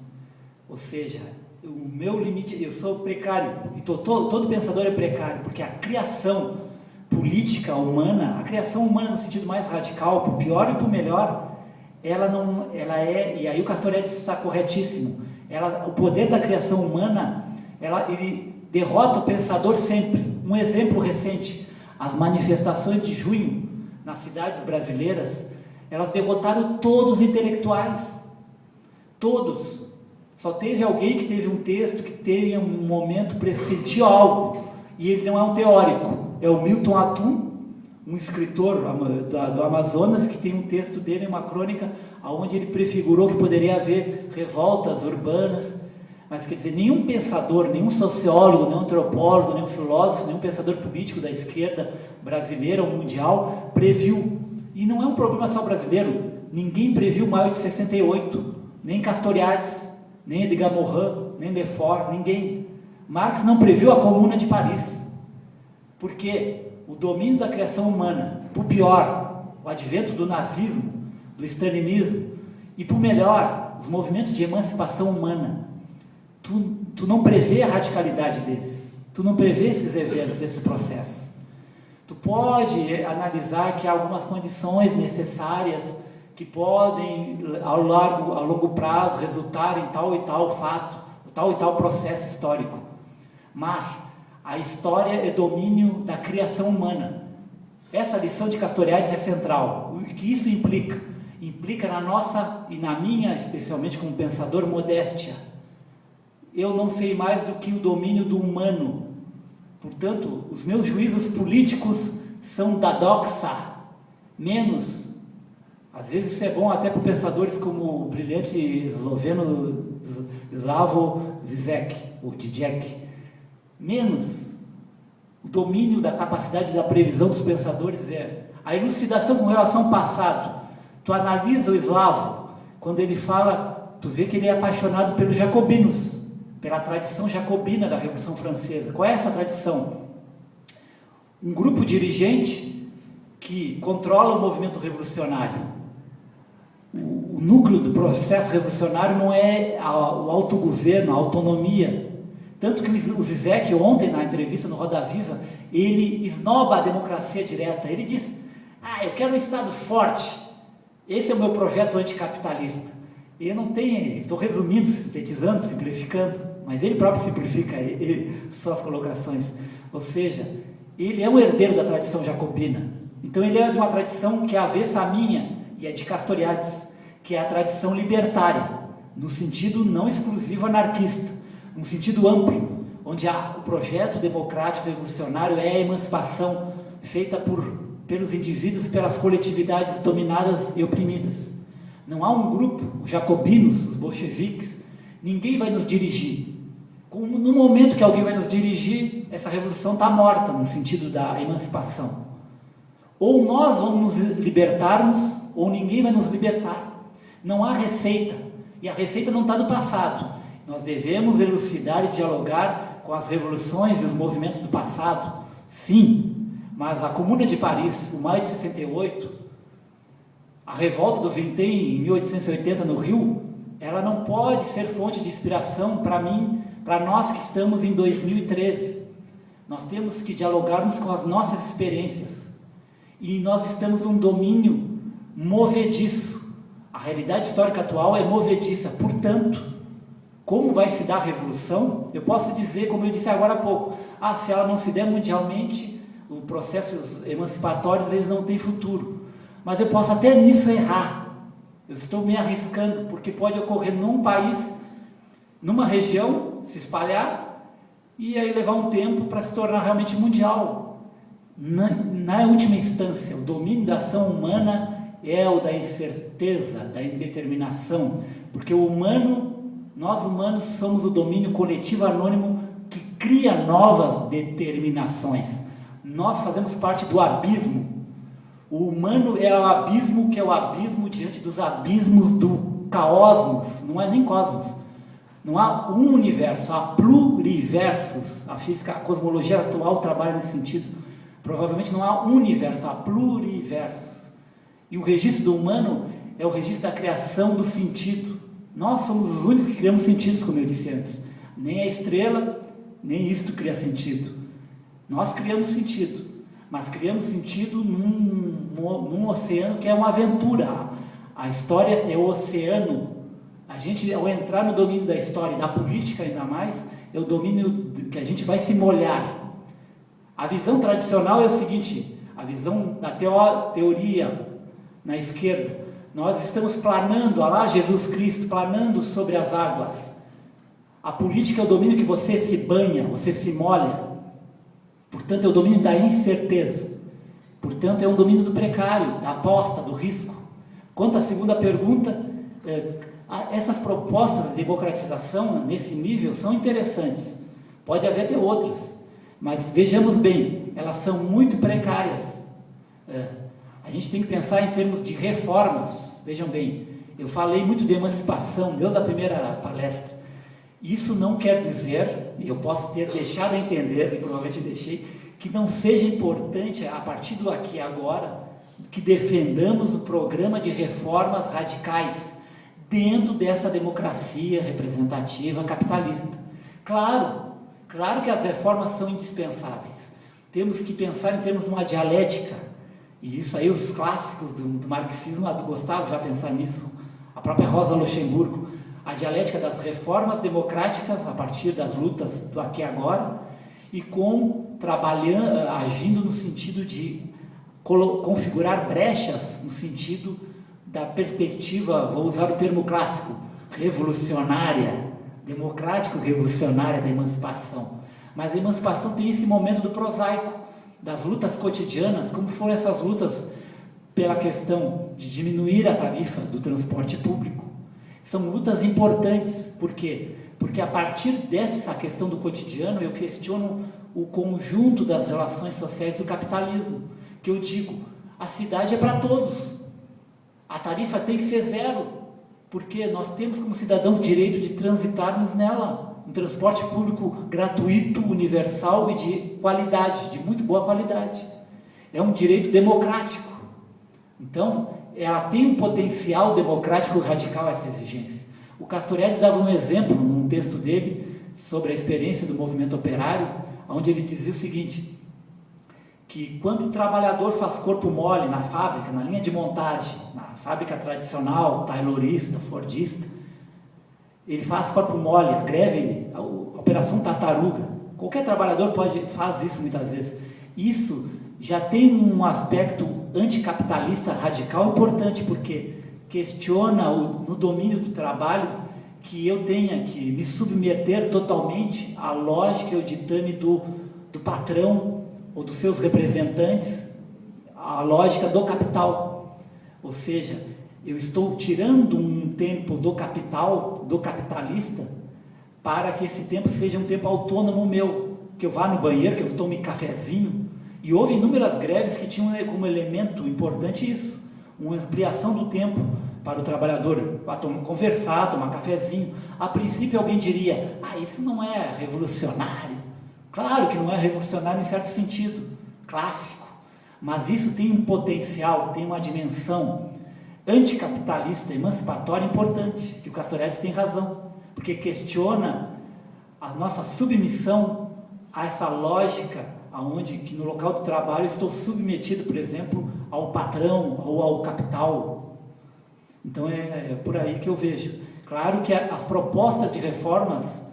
B: Ou seja, o meu limite, eu sou precário, e todo pensador é precário, porque a criação política humana, a criação humana no sentido mais radical, para o pior e para o melhor, ela é, e aí o Castoriadis está corretíssimo, o poder da criação humana, ele derrota o pensador sempre. Um exemplo recente, As manifestações de junho nas cidades brasileiras, elas derrotaram todos os intelectuais. Todos. Só teve alguém que teve um texto, que teve um momento, pressentiu algo. E ele não é um teórico. É o Milton Atum, um escritor do Amazonas, que tem um texto dele, uma crônica, onde ele prefigurou que poderia haver revoltas urbanas. Mas, quer dizer, nenhum pensador, nenhum sociólogo, nenhum antropólogo, nenhum filósofo, nenhum pensador político da esquerda brasileira ou mundial previu. E não é um problema só brasileiro. Ninguém previu maio de 68, nem Castoriadis, nem Edgar Morin, nem Lefort, ninguém. Marx não previu a Comuna de Paris. Porque o domínio da criação humana, por pior, o advento do nazismo, do stalinismo, e por melhor, os movimentos de emancipação humana, tu não prevê a radicalidade deles, tu não prevê esses eventos, esses processos. Tu pode analisar que há algumas condições necessárias que podem, ao longo prazo, resultar em tal e tal fato, tal e tal processo histórico. Mas a história é domínio da criação humana. Essa lição de Castoriadis é central. O que isso implica? Implica na nossa, e na minha, especialmente como pensador, modéstia. Eu não sei mais do que o domínio do humano. Portanto, os meus juízos políticos são da doxa, menos. Às vezes isso é bom até para pensadores como o brilhante esloveno Slavoj Žižek, ou Žižek. Menos. O domínio da capacidade da previsão dos pensadores é a elucidação com relação ao passado. Tu analisa o Slavoj, quando ele fala, tu vê que ele é apaixonado pelos jacobinos, pela tradição jacobina da Revolução Francesa. Qual é essa tradição? Um grupo dirigente que controla o movimento revolucionário. O núcleo do processo revolucionário não é o autogoverno, a autonomia. Tanto que o Zizek, ontem, na entrevista no Roda Viva, ele esnoba a democracia direta. Ele diz, eu quero um Estado forte. Esse é o meu projeto anticapitalista. Eu não tenho, estou resumindo, sintetizando, simplificando, mas ele próprio simplifica suas colocações. Ou seja, ele é um herdeiro da tradição jacobina. Então ele é de uma tradição que é avessa à minha, e é de Castoriadis, que é a tradição libertária, no sentido não exclusivo anarquista, num sentido amplo, onde o projeto democrático revolucionário é a emancipação feita pelos indivíduos e pelas coletividades dominadas e oprimidas. Não há um grupo, os jacobinos, os bolcheviques, ninguém vai nos dirigir. No momento que alguém vai nos dirigir, essa revolução está morta, no sentido da emancipação. Ou nós vamos nos libertarmos, ou ninguém vai nos libertar. Não há receita, e a receita não está do passado. Nós devemos elucidar e dialogar com as revoluções e os movimentos do passado, sim, mas a Comuna de Paris, o maio de 68, a revolta do Vintém, em 1880, no Rio, ela não pode ser fonte de inspiração para mim, para nós que estamos em 2013. Nós temos que dialogarmos com as nossas experiências. E nós estamos num domínio movediço. A realidade histórica atual é movediça. Portanto, como vai se dar a revolução? Eu posso dizer, como eu disse agora há pouco, se ela não se der mundialmente, os processos emancipatórios eles não têm futuro. Mas eu posso até nisso errar. Eu estou me arriscando, porque pode ocorrer num país, numa região, se espalhar, e aí levar um tempo para se tornar realmente mundial. Na última instância, o domínio da ação humana é o da incerteza, da indeterminação, porque nós humanos somos o domínio coletivo anônimo que cria novas determinações. Nós fazemos parte do abismo. O humano é o abismo que é o abismo diante dos abismos do caosmos, não é nem cosmos. Não há um universo, há pluriversos. A física, a cosmologia atual trabalha nesse sentido. Provavelmente não há um universo, há pluriversos. E o registro do humano é o registro da criação do sentido. Nós somos os únicos que criamos sentidos, como eu disse antes. Nem a estrela, nem isto cria sentido. Nós criamos sentido, mas criamos sentido num oceano que é uma aventura. A história é o oceano. A gente, ao entrar no domínio da história e da política ainda mais, é o domínio que a gente vai se molhar. A visão tradicional é o seguinte, a visão da teoria na esquerda, nós estamos planando, olha lá Jesus Cristo, planando sobre as águas. A política é o domínio que você se banha, você se molha. Portanto, é o domínio da incerteza. Portanto, é um domínio do precário, da aposta, do risco. Quanto à segunda pergunta, essas propostas de democratização nesse nível são interessantes. Pode haver até outras, mas vejamos bem, elas são muito precárias. A gente tem que pensar em termos de reformas. Vejam bem, eu falei muito de emancipação desde a primeira palestra. Isso não quer dizer, e eu posso ter deixado a entender, e provavelmente deixei, que não seja importante, a partir do aqui e agora, que defendamos o programa de reformas radicais dentro dessa democracia representativa capitalista. Claro que as reformas são indispensáveis. Temos que pensar em termos de uma dialética, e isso aí os clássicos do marxismo, a do Gustavo já pensaram nisso, a própria Rosa Luxemburgo, a dialética das reformas democráticas a partir das lutas do aqui e agora, e agindo no sentido de configurar brechas, no sentido da perspectiva, vou usar o termo clássico, revolucionária, democrático-revolucionária da emancipação. Mas a emancipação tem esse momento do prosaico, das lutas cotidianas, como foram essas lutas pela questão de diminuir a tarifa do transporte público. São lutas importantes, por quê? Porque a partir dessa questão do cotidiano, eu questiono o conjunto das relações sociais do capitalismo, que eu digo, a cidade é para todos, a tarifa tem que ser zero, porque nós temos como cidadãos direito de transitarmos nela, um transporte público gratuito, universal e de qualidade, de muito boa qualidade. É um direito democrático. Então, ela tem um potencial democrático radical, essa exigência. O Castoriadis dava um exemplo num texto dele sobre a experiência do movimento operário, onde ele dizia o seguinte, que quando o trabalhador faz corpo mole na fábrica, na linha de montagem, na fábrica tradicional, taylorista, fordista, ele faz corpo mole, a greve, a operação tartaruga, qualquer trabalhador faz isso muitas vezes. Isso já tem um aspecto anticapitalista radical importante, porque questiona no domínio do trabalho que eu tenha que me submeter totalmente à lógica e ao ditame do patrão ou dos seus representantes, à lógica do capital. Ou seja, eu estou tirando um tempo do capital, do capitalista, para que esse tempo seja um tempo autônomo meu, que eu vá no banheiro, que eu tome cafezinho. E houve inúmeras greves que tinham como elemento importante isso, uma ampliação do tempo para o trabalhador conversar, tomar cafezinho. A princípio alguém diria, isso não é revolucionário. Claro que não é revolucionário em certo sentido, clássico, mas isso tem um potencial, tem uma dimensão anticapitalista, emancipatória importante, que o Castoriadis tem razão, porque questiona a nossa submissão a essa lógica aonde que no local do trabalho estou submetido, por exemplo, ao patrão ou ao capital. Então é por aí que eu vejo. Claro que as propostas de reformas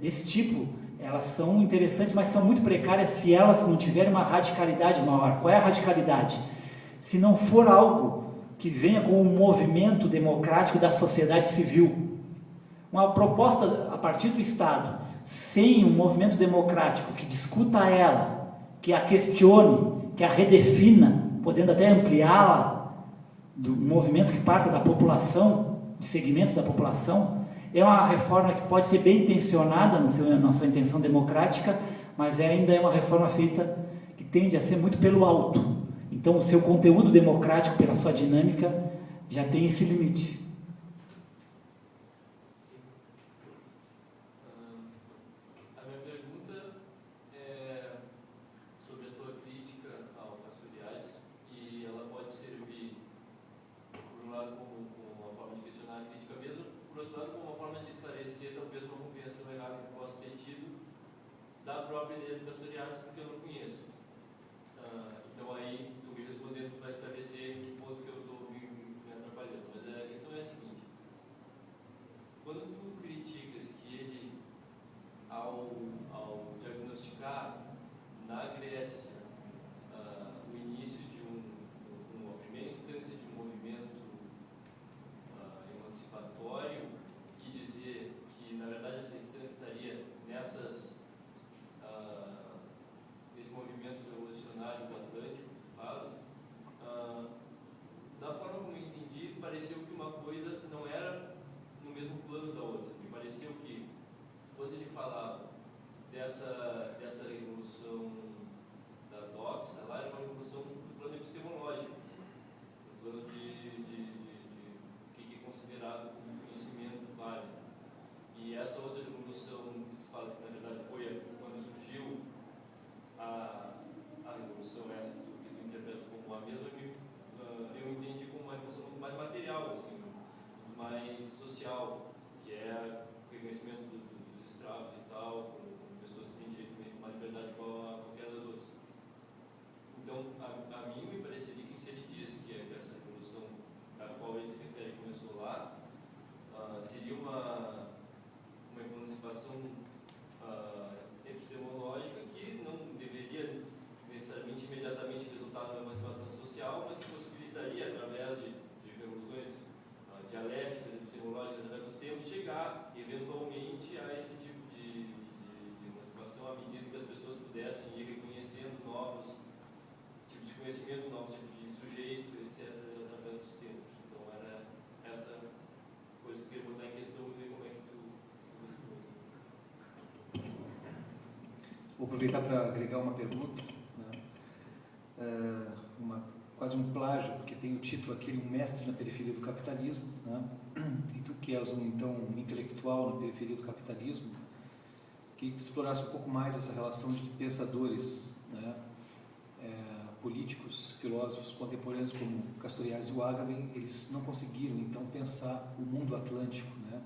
B: desse tipo, elas são interessantes, mas são muito precárias se elas não tiverem uma radicalidade maior. Qual é a radicalidade? Se não for algo que venha com um movimento democrático da sociedade civil, uma proposta a partir do Estado, sem um movimento democrático que discuta ela, que a questione, que a redefina, podendo até ampliá-la, do movimento que parte da população, de segmentos da população, é uma reforma que pode ser bem intencionada na sua intenção democrática, mas ainda é uma reforma feita que tende a ser muito pelo alto. Então, o seu conteúdo democrático, pela sua dinâmica, já tem esse limite.
D: Da própria ideia do Castoriadis, porque eu não conheço. Então aí, tu me respondendo, tu vai esclarecer que ponto que eu estou me atrapalhando. Mas a questão é a seguinte: quando tu criticas que ele, ao diagnosticar da revolução que tu fala que na verdade foi quando surgiu a revolução essa que tu interpreta como a mesma, eu entendi como uma revolução muito mais material, assim, muito mais social, que é o reconhecimento dos escravos e tal, como pessoas que têm direito a uma liberdade igual a qualquer das outras. Então, a mim me pareceria que se ele diz que essa revolução a qual ele se refere começou lá, seria uma emancipação epistemológica que não deveria necessariamente imediatamente resultar numa emancipação social, mas que possibilitaria, através de revoluções dialéticas, epistemológicas, através dos tempos, chegar eventualmente a esse tipo de emancipação à medida que as pessoas pudessem ir reconhecendo novos tipos de conhecimento, novos tipos de sujeito, etc., através dos tempos. Então, era essa coisa que eu queria botar em questão e ver como é que tu
A: Vou aproveitar para agregar uma pergunta, né? Quase um plágio, porque tem o título aquele, um mestre na periferia do capitalismo, né? E tu que és um intelectual na periferia do capitalismo, queria que tu explorasse um pouco mais essa relação de pensadores, né? Políticos, filósofos contemporâneos como Castoriadis e o Agamben, eles não conseguiram então pensar o mundo atlântico, né?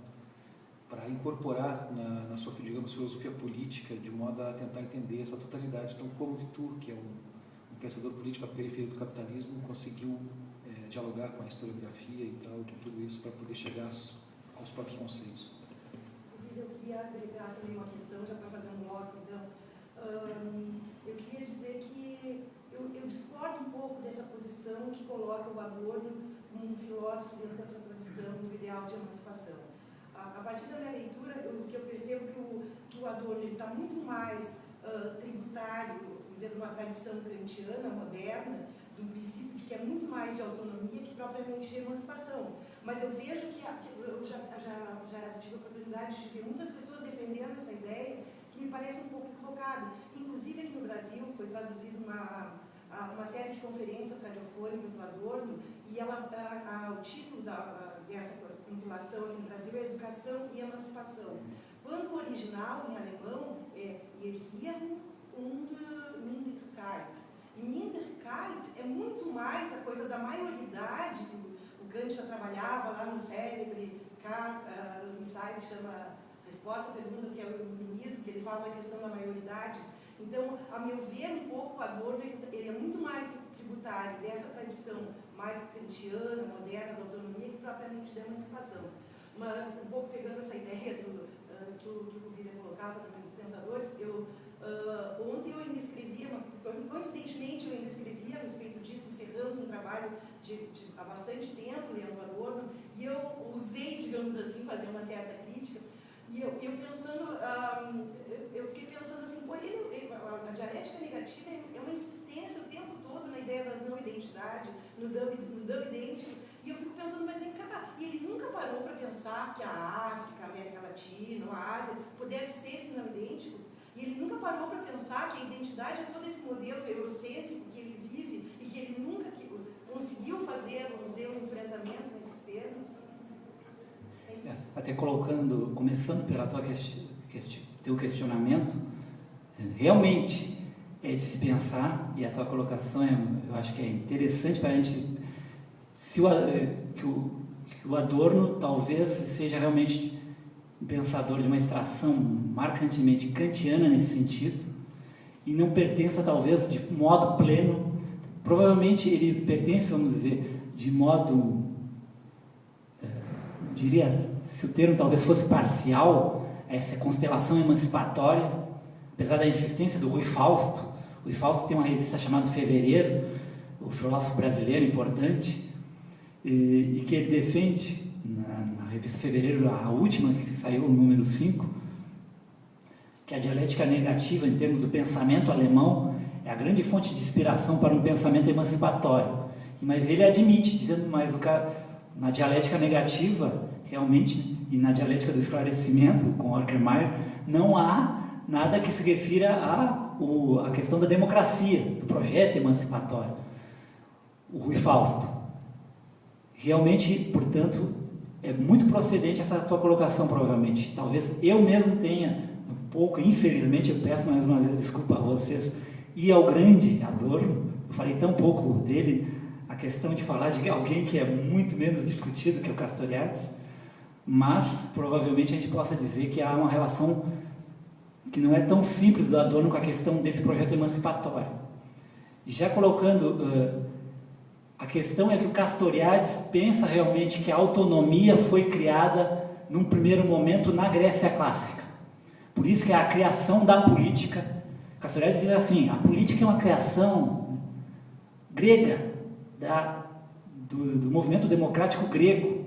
A: Para incorporar na sua, digamos, filosofia política, de modo a tentar entender essa totalidade. Então, como que tu, que é um pensador político à periferia do capitalismo, conseguiu dialogar com a historiografia e tal, com tudo isso, para poder chegar aos próprios conceitos?
E: Eu queria agregar também uma questão, já para fazer um bloco, então. Eu queria dizer que eu discordo um pouco dessa posição que coloca o Adorno como um filósofo dentro dessa tradição do ideal de emancipação. A partir da minha leitura, o que eu percebo que o Adorno está muito mais tributário, dizer, de uma tradição kantiana, moderna, de um princípio que é muito mais de autonomia que propriamente de emancipação. Mas eu vejo que eu já tive a oportunidade de ver muitas pessoas defendendo essa ideia que me parece um pouco equivocada. Inclusive aqui no Brasil foi traduzida uma série de conferências radiofônicas do Adorno e o título dessa compilação aqui no Brasil é Educação e Emancipação. Quando o original em alemão é Erziehung und Mündigkeit. E Mündigkeit é muito mais a coisa da maioridade que o Kant já trabalhava lá no célebre ensaio que chama Resposta à Pergunta, que é o Iluminismo, que ele fala da questão da maioridade. Então, a meu ver, um pouco o Adorno ele é muito mais tributário dessa tradição mais kantiana, moderna, da autonomia, que propriamente da emancipação. Mas, um pouco pegando essa ideia que o William colocava também dos pensadores, ontem eu ainda escrevia, coincidentemente eu ainda escrevia a respeito disso, encerrando um trabalho há bastante tempo, lendo Adorno, e eu usei, digamos assim, fazer uma certa crítica, e eu pensando, eu fiquei pensando assim, a dialética negativa é uma insistência o tempo todo na ideia da não identidade, no não idêntico, e eu fico pensando, mas vem cá, e ele nunca parou para pensar que a África, a América Latina, a Ásia, pudesse ser esse não idêntico, e ele nunca parou para pensar que a identidade é todo esse modelo eurocêntrico que ele vive e que ele nunca conseguiu fazer, vamos dizer, um enfrentamento nesses termos.
B: Até começando pela teu questionamento, realmente é de se pensar, e a tua colocação eu acho que é interessante para a gente, que o Adorno talvez seja realmente um pensador de uma extração marcantemente kantiana nesse sentido, e não pertença talvez de modo pleno, provavelmente ele pertence, vamos dizer, de modo, eu diria, se o termo talvez fosse parcial, a essa constelação emancipatória, apesar da insistência do Rui Fausto. Rui Fausto tem uma revista chamada Fevereiro, o filósofo brasileiro importante, e que ele defende, na revista Fevereiro, a última, que saiu, o número 5, que a dialética negativa, em termos do pensamento alemão, é a grande fonte de inspiração para um pensamento emancipatório. Mas ele admite, dizendo, mas na dialética negativa, realmente, e na dialética do esclarecimento, com Horkheimer, não há nada que se refira à questão da democracia, do projeto emancipatório. O Rui Fausto. Realmente, portanto, é muito procedente essa tua colocação, provavelmente. Talvez eu mesmo tenha, um pouco, infelizmente, eu peço mais uma vez desculpa a vocês, e ao grande Adorno, eu falei tão pouco dele, a questão de falar de alguém que é muito menos discutido que o Castoriadis, mas provavelmente a gente possa dizer que há uma relação que não é tão simples do Adorno com a questão desse projeto emancipatório. Já colocando, a questão é que o Castoriadis pensa realmente que a autonomia foi criada num primeiro momento na Grécia clássica. Por isso que é a criação da política. Castoriadis diz assim, a política é uma criação grega, do movimento democrático grego.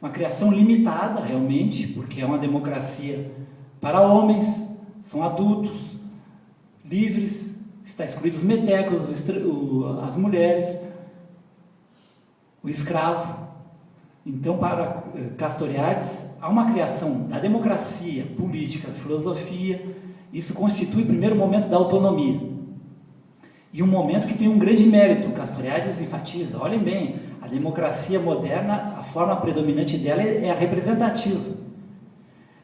B: Uma criação limitada, realmente, porque é uma democracia para homens, são adultos, livres, está excluídos os metecos, as mulheres, o escravo. Então, para Castoriadis, há uma criação da democracia, política, filosofia, isso constitui o primeiro momento da autonomia. E um momento que tem um grande mérito, Castoriadis enfatiza, olhem bem, a democracia moderna, a forma predominante dela é a representativa.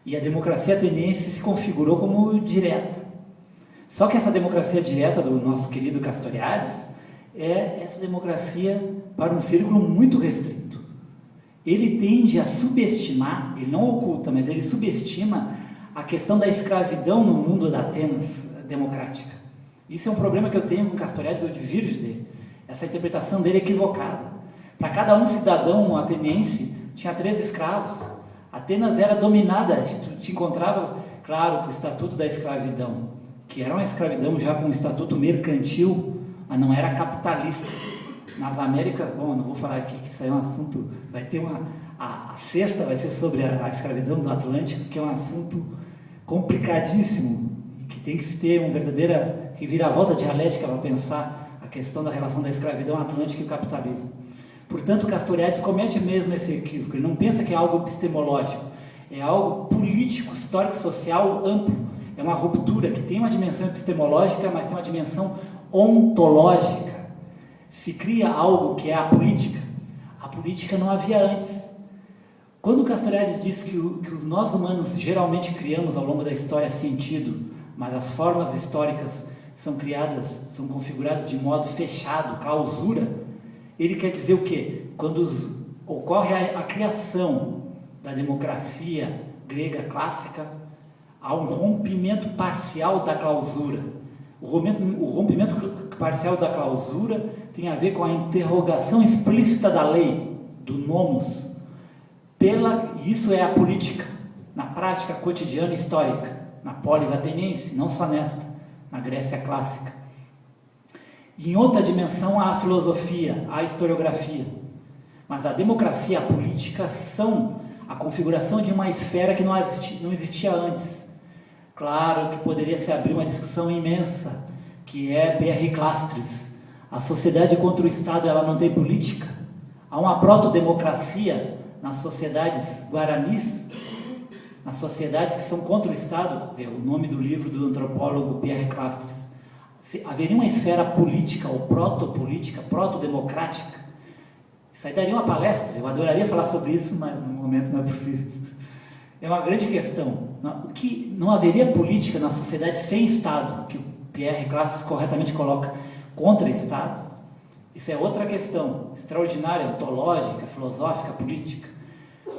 B: E a democracia ateniense se configurou como direta. Só que essa democracia direta do nosso querido Castoriadis é essa democracia para um círculo muito restrito. Ele tende a subestimar, ele não oculta, mas ele subestima a questão da escravidão no mundo da Atenas democrática. Isso é um problema que eu tenho com Castoriadis, eu divirjo dele. Essa interpretação dele é equivocada. Para cada um cidadão ateniense, tinha 3 escravos. Atenas era dominada, tu te encontrava, claro, com o Estatuto da Escravidão, que era uma escravidão já com um estatuto mercantil, mas não era capitalista. Nas Américas, bom, não vou falar aqui que isso aí é um assunto, vai ter a sexta vai ser sobre a escravidão do Atlântico, que é um assunto complicadíssimo, e que tem que ter uma verdadeira reviravolta dialética para pensar a questão da relação da escravidão atlântica e o capitalismo. Portanto, Castoriadis comete mesmo esse equívoco, ele não pensa que é algo epistemológico, é algo político, histórico, social, amplo, é uma ruptura que tem uma dimensão epistemológica, mas tem uma dimensão ontológica. Se cria algo que é a política não havia antes. Quando Castoriadis diz que nós humanos geralmente criamos ao longo da história sentido, mas as formas históricas são criadas, são configuradas de modo fechado, clausura, ele quer dizer o quê? Quando ocorre a criação da democracia grega clássica, há um rompimento parcial da clausura. O rompimento parcial da clausura tem a ver com a interrogação explícita da lei, do nomos. Isso é a política, na prática cotidiana histórica, na polis ateniense, não só nesta, na Grécia clássica. Em outra dimensão há a filosofia, há a historiografia. Mas a democracia e a política são a configuração de uma esfera que não existia antes. Claro que poderia se abrir uma discussão imensa, que é Pierre Clastres. A sociedade contra o Estado, ela não tem política? Há uma protodemocracia nas sociedades guaranis, nas sociedades que são contra o Estado, é o nome do livro do antropólogo Pierre Clastres. Haveria uma esfera política ou protopolítica, protodemocrática? Isso aí daria uma palestra, eu adoraria falar sobre isso, mas no momento não é possível. É uma grande questão. O que não haveria política na sociedade sem Estado, que o Pierre Clastres corretamente coloca contra o Estado? Isso é outra questão, extraordinária, ontológica, filosófica, política.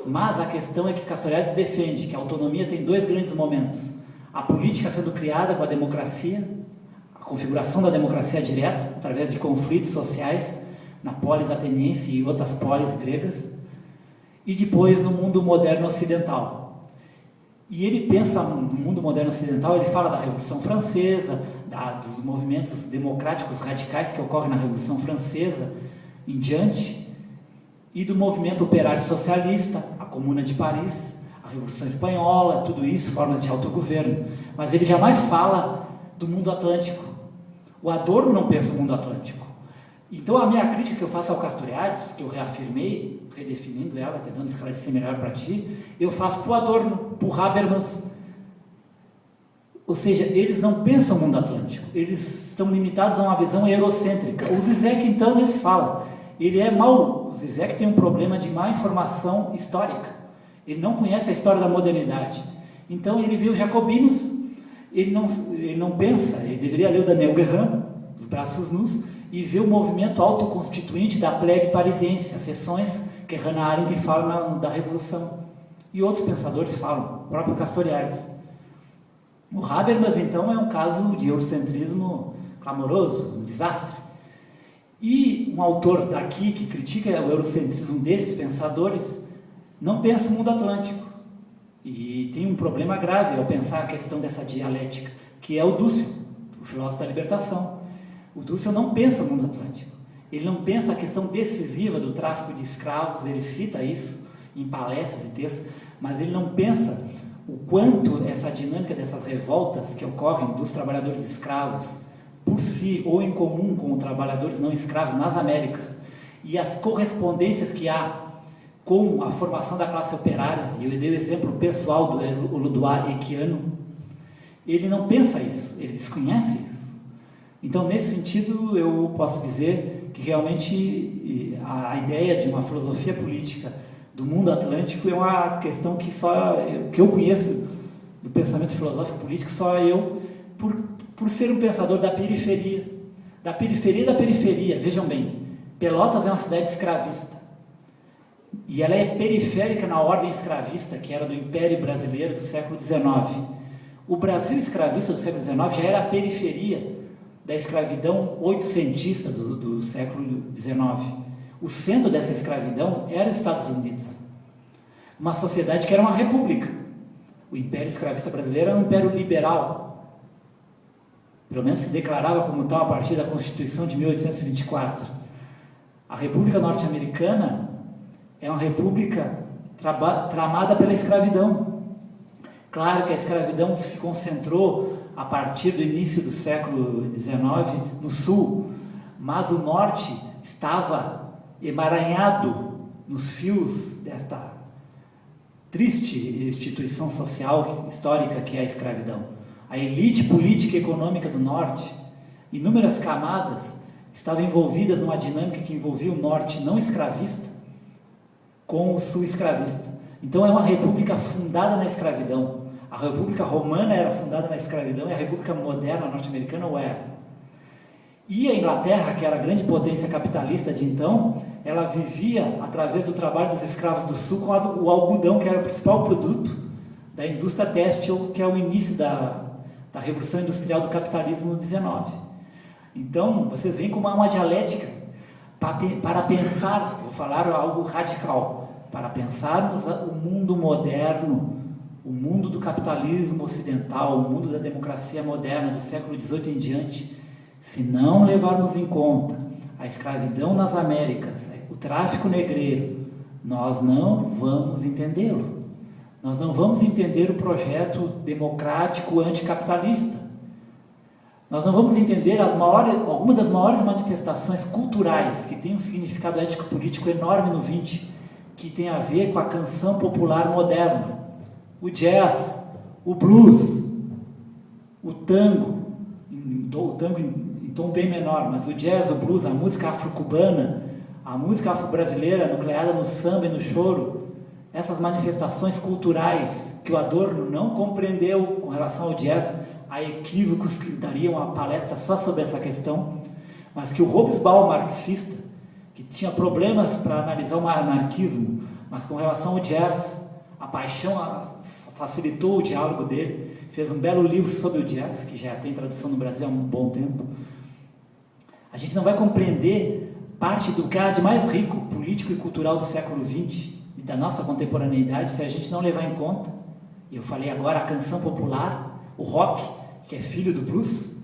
B: Mas a questão é que Castoriadis defende que a autonomia tem 2 grandes momentos. A política sendo criada com a democracia, a configuração da democracia direta, através de conflitos sociais, na polis ateniense e outras polis gregas, e depois no mundo moderno ocidental. E ele pensa no mundo moderno ocidental, ele fala da Revolução Francesa, dos movimentos democráticos radicais que ocorrem na Revolução Francesa em diante, e do movimento operário socialista, a Comuna de Paris, a Revolução Espanhola, tudo isso, formas de autogoverno. Mas ele jamais fala do mundo atlântico. O Adorno não pensa no mundo atlântico. Então a minha crítica que eu faço ao Castoriadis, que eu reafirmei, redefinindo ela, tentando esclarecer melhor para ti, eu faço para o Adorno, para o Habermas. Ou seja, eles não pensam no mundo atlântico, eles estão limitados a uma visão eurocêntrica. O Zizek, então, nem se fala. ele é mau. O Zizek tem um problema de má informação histórica. Ele não conhece a história da modernidade. Então ele vê os jacobinos, ele não pensa, ele deveria ler o Daniel Guérin, Os Braços Nus, e ver o movimento autoconstituinte da plebe parisiense, as sessões que Hannah Arendt fala da Revolução. E outros pensadores falam, o próprio Castoriadis. O Habermas, então, é um caso de eurocentrismo clamoroso, um desastre. E um autor daqui que critica o eurocentrismo desses pensadores não pensa o mundo atlântico. E tem um problema grave ao pensar a questão dessa dialética, que é o Dussel, o filósofo da libertação. O Dussel não pensa o mundo atlântico. Ele não pensa a questão decisiva do tráfico de escravos, ele cita isso em palestras e textos, mas ele não pensa o quanto essa dinâmica dessas revoltas que ocorrem dos trabalhadores escravos por si ou em comum com os trabalhadores não escravos nas Américas e as correspondências que há com a formação da classe operária, e eu dei o exemplo pessoal do Ludois Equiano, ele não pensa isso, ele desconhece isso. Então, nesse sentido, eu posso dizer que realmente a ideia de uma filosofia política do mundo atlântico é uma questão que que eu conheço do pensamento filosófico político, só eu, por ser um pensador da periferia da periferia. Vejam bem, Pelotas é uma cidade escravista e ela é periférica na ordem escravista que era do Império Brasileiro do século XIX. O Brasil escravista do século XIX já era a periferia da escravidão oitocentista do século XIX. O centro dessa escravidão era os Estados Unidos, uma sociedade que era uma república. O Império Escravista Brasileiro era um império liberal, pelo menos se declarava como tal a partir da Constituição de 1824. A República Norte-Americana é uma república tramada pela escravidão. Claro que a escravidão se concentrou a partir do início do século XIX no sul, mas o norte estava emaranhado nos fios desta triste instituição social histórica que é a escravidão. A elite política e econômica do norte, inúmeras camadas, estavam envolvidas numa dinâmica que envolvia o norte não escravista com o sul escravista. Então é uma república fundada na escravidão. A República Romana era fundada na escravidão e a República Moderna norte-americana o era. E a Inglaterra, que era a grande potência capitalista de então, ela vivia através do trabalho dos escravos do sul com o algodão, que era o principal produto da indústria têxtil, que é o início da Revolução Industrial do capitalismo no XIX. Então, vocês veem como há uma dialética para pensar, vou falar algo radical, para pensarmos o mundo moderno, o mundo do capitalismo ocidental, o mundo da democracia moderna do século XVIII em diante, se não levarmos em conta a escravidão nas Américas, o tráfico negreiro, nós não vamos entendê-lo. Nós não vamos entender o projeto democrático anticapitalista. Nós não vamos entender algumas das maiores manifestações culturais que têm um significado ético-político enorme no XX, que tem a ver com a canção popular moderna. O jazz, o blues, o tango em tom bem menor, mas o jazz, o blues, a música afro-cubana, a música afro-brasileira nucleada no samba e no choro, essas manifestações culturais que o Adorno não compreendeu com relação ao jazz, há equívocos que dariam uma palestra só sobre essa questão, mas que o Hobsbawm marxista, que tinha problemas para analisar o anarquismo, mas com relação ao jazz, a paixão facilitou o diálogo dele, fez um belo livro sobre o jazz, que já tem tradução no Brasil há um bom tempo. A gente não vai compreender parte do que há de mais rico, político e cultural do século XX e da nossa contemporaneidade se a gente não levar em conta, e eu falei agora a canção popular, o rock, que é filho do blues,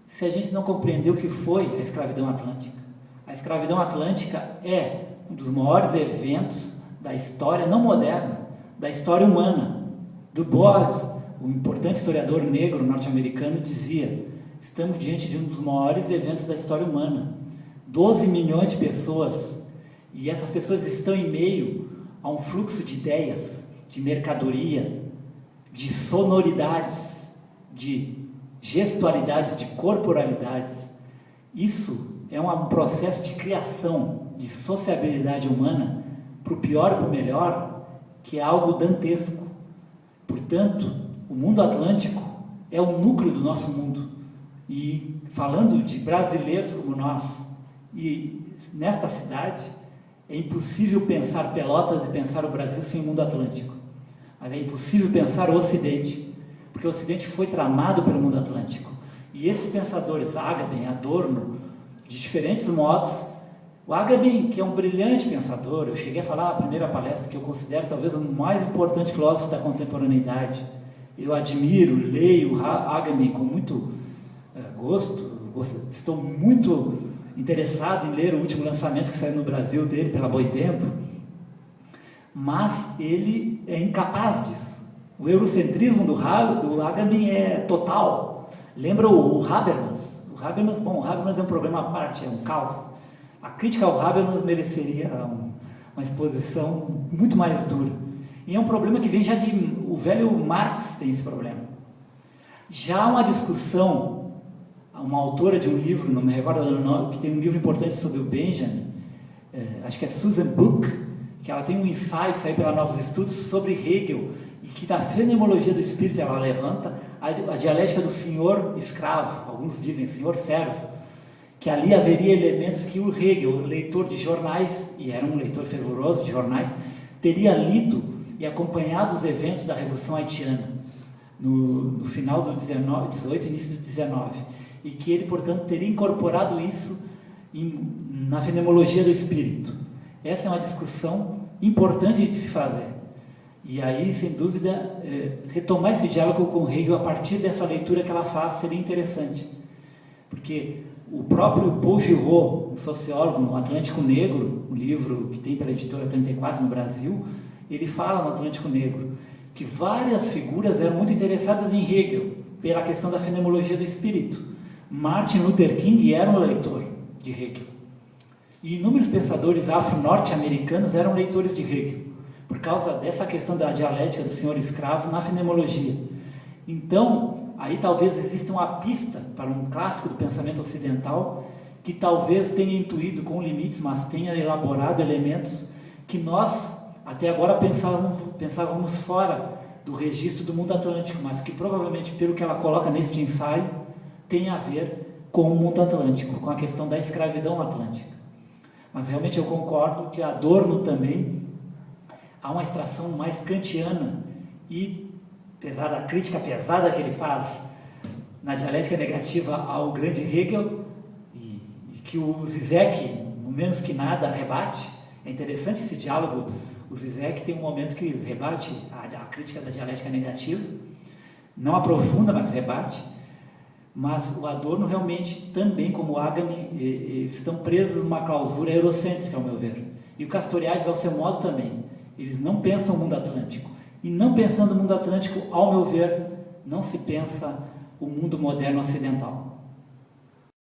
B: se a gente não compreender o que foi a escravidão atlântica. A escravidão atlântica é um dos maiores eventos da história não moderna, da história humana. Du Bois, o importante historiador negro norte-americano, dizia: estamos diante de um dos maiores eventos da história humana. 12 milhões de pessoas, e essas pessoas estão em meio a um fluxo de ideias, de mercadoria, de sonoridades, de gestualidades, de corporalidades, Isso é um processo de criação, de sociabilidade humana, para o pior e para o melhor, que é algo dantesco. Portanto, o mundo atlântico é o núcleo do nosso mundo. E falando de brasileiros como nós, e nesta cidade, é impossível pensar Pelotas e pensar o Brasil sem o mundo atlântico. Mas é impossível pensar o Ocidente, porque o Ocidente foi tramado pelo mundo atlântico. E esses pensadores, Agamben, Adorno, de diferentes modos, o Agamben, que é um brilhante pensador, eu cheguei a falar na primeira palestra que eu considero talvez o mais importante filósofo da contemporaneidade. Eu admiro, leio Agamben com muito gosto, estou muito interessado em ler o último lançamento que saiu no Brasil dele, pela Boitempo, mas ele é incapaz disso. O eurocentrismo do Agamben é total. Lembra o Habermas? O Habermas é um problema à parte, é um caos. A crítica ao Habermas mereceria uma exposição muito mais dura. E é um problema que vem já de... O velho Marx tem esse problema. Já há uma discussão, uma autora de um livro, não me recordo do nome, que tem um livro importante sobre o Benjamin, acho que é Susan Book, que ela tem um ensaio que saiu pela Novos Estudos sobre Hegel, e que da fenomenologia do espírito ela levanta a dialética do senhor escravo, alguns dizem senhor servo, que ali haveria elementos que o Hegel, leitor de jornais, e era um leitor fervoroso de jornais, teria lido e acompanhado os eventos da Revolução Haitiana, no final do 18, início do 19, e que ele, portanto, teria incorporado isso na fenomenologia do espírito. Essa é uma discussão importante de se fazer. E aí, sem dúvida, retomar esse diálogo com Hegel a partir dessa leitura que ela faz seria interessante. Porque o próprio Paul Giraud, um sociólogo, no Atlântico Negro, um livro que tem pela editora 34 no Brasil, ele fala no Atlântico Negro que várias figuras eram muito interessadas em Hegel, pela questão da fenomenologia do espírito. Martin Luther King era um leitor de Hegel. E inúmeros pensadores afro-norte-americanos eram leitores de Hegel, por causa dessa questão da dialética do senhor escravo na fenomenologia. Então, aí talvez exista uma pista para um clássico do pensamento ocidental que talvez tenha intuído com limites, mas tenha elaborado elementos que nós até agora pensávamos fora do registro do mundo atlântico, mas que provavelmente, pelo que ela coloca neste ensaio, tem a ver com o mundo atlântico, com a questão da escravidão atlântica. Mas realmente eu concordo que Adorno também há uma extração mais kantiana e, apesar da crítica pesada que ele faz na dialética negativa ao grande Hegel, e que o Zizek, no menos que nada, rebate. É interessante esse diálogo. O Zizek tem um momento que rebate a crítica da dialética negativa, não aprofunda, mas rebate. Mas o Adorno realmente, também como o Agamben, estão presos numa clausura eurocêntrica, ao meu ver. E o Castoriadis, ao seu modo, também. Eles não pensam o mundo atlântico. E não pensando o mundo atlântico, ao meu ver, não se pensa o mundo moderno ocidental.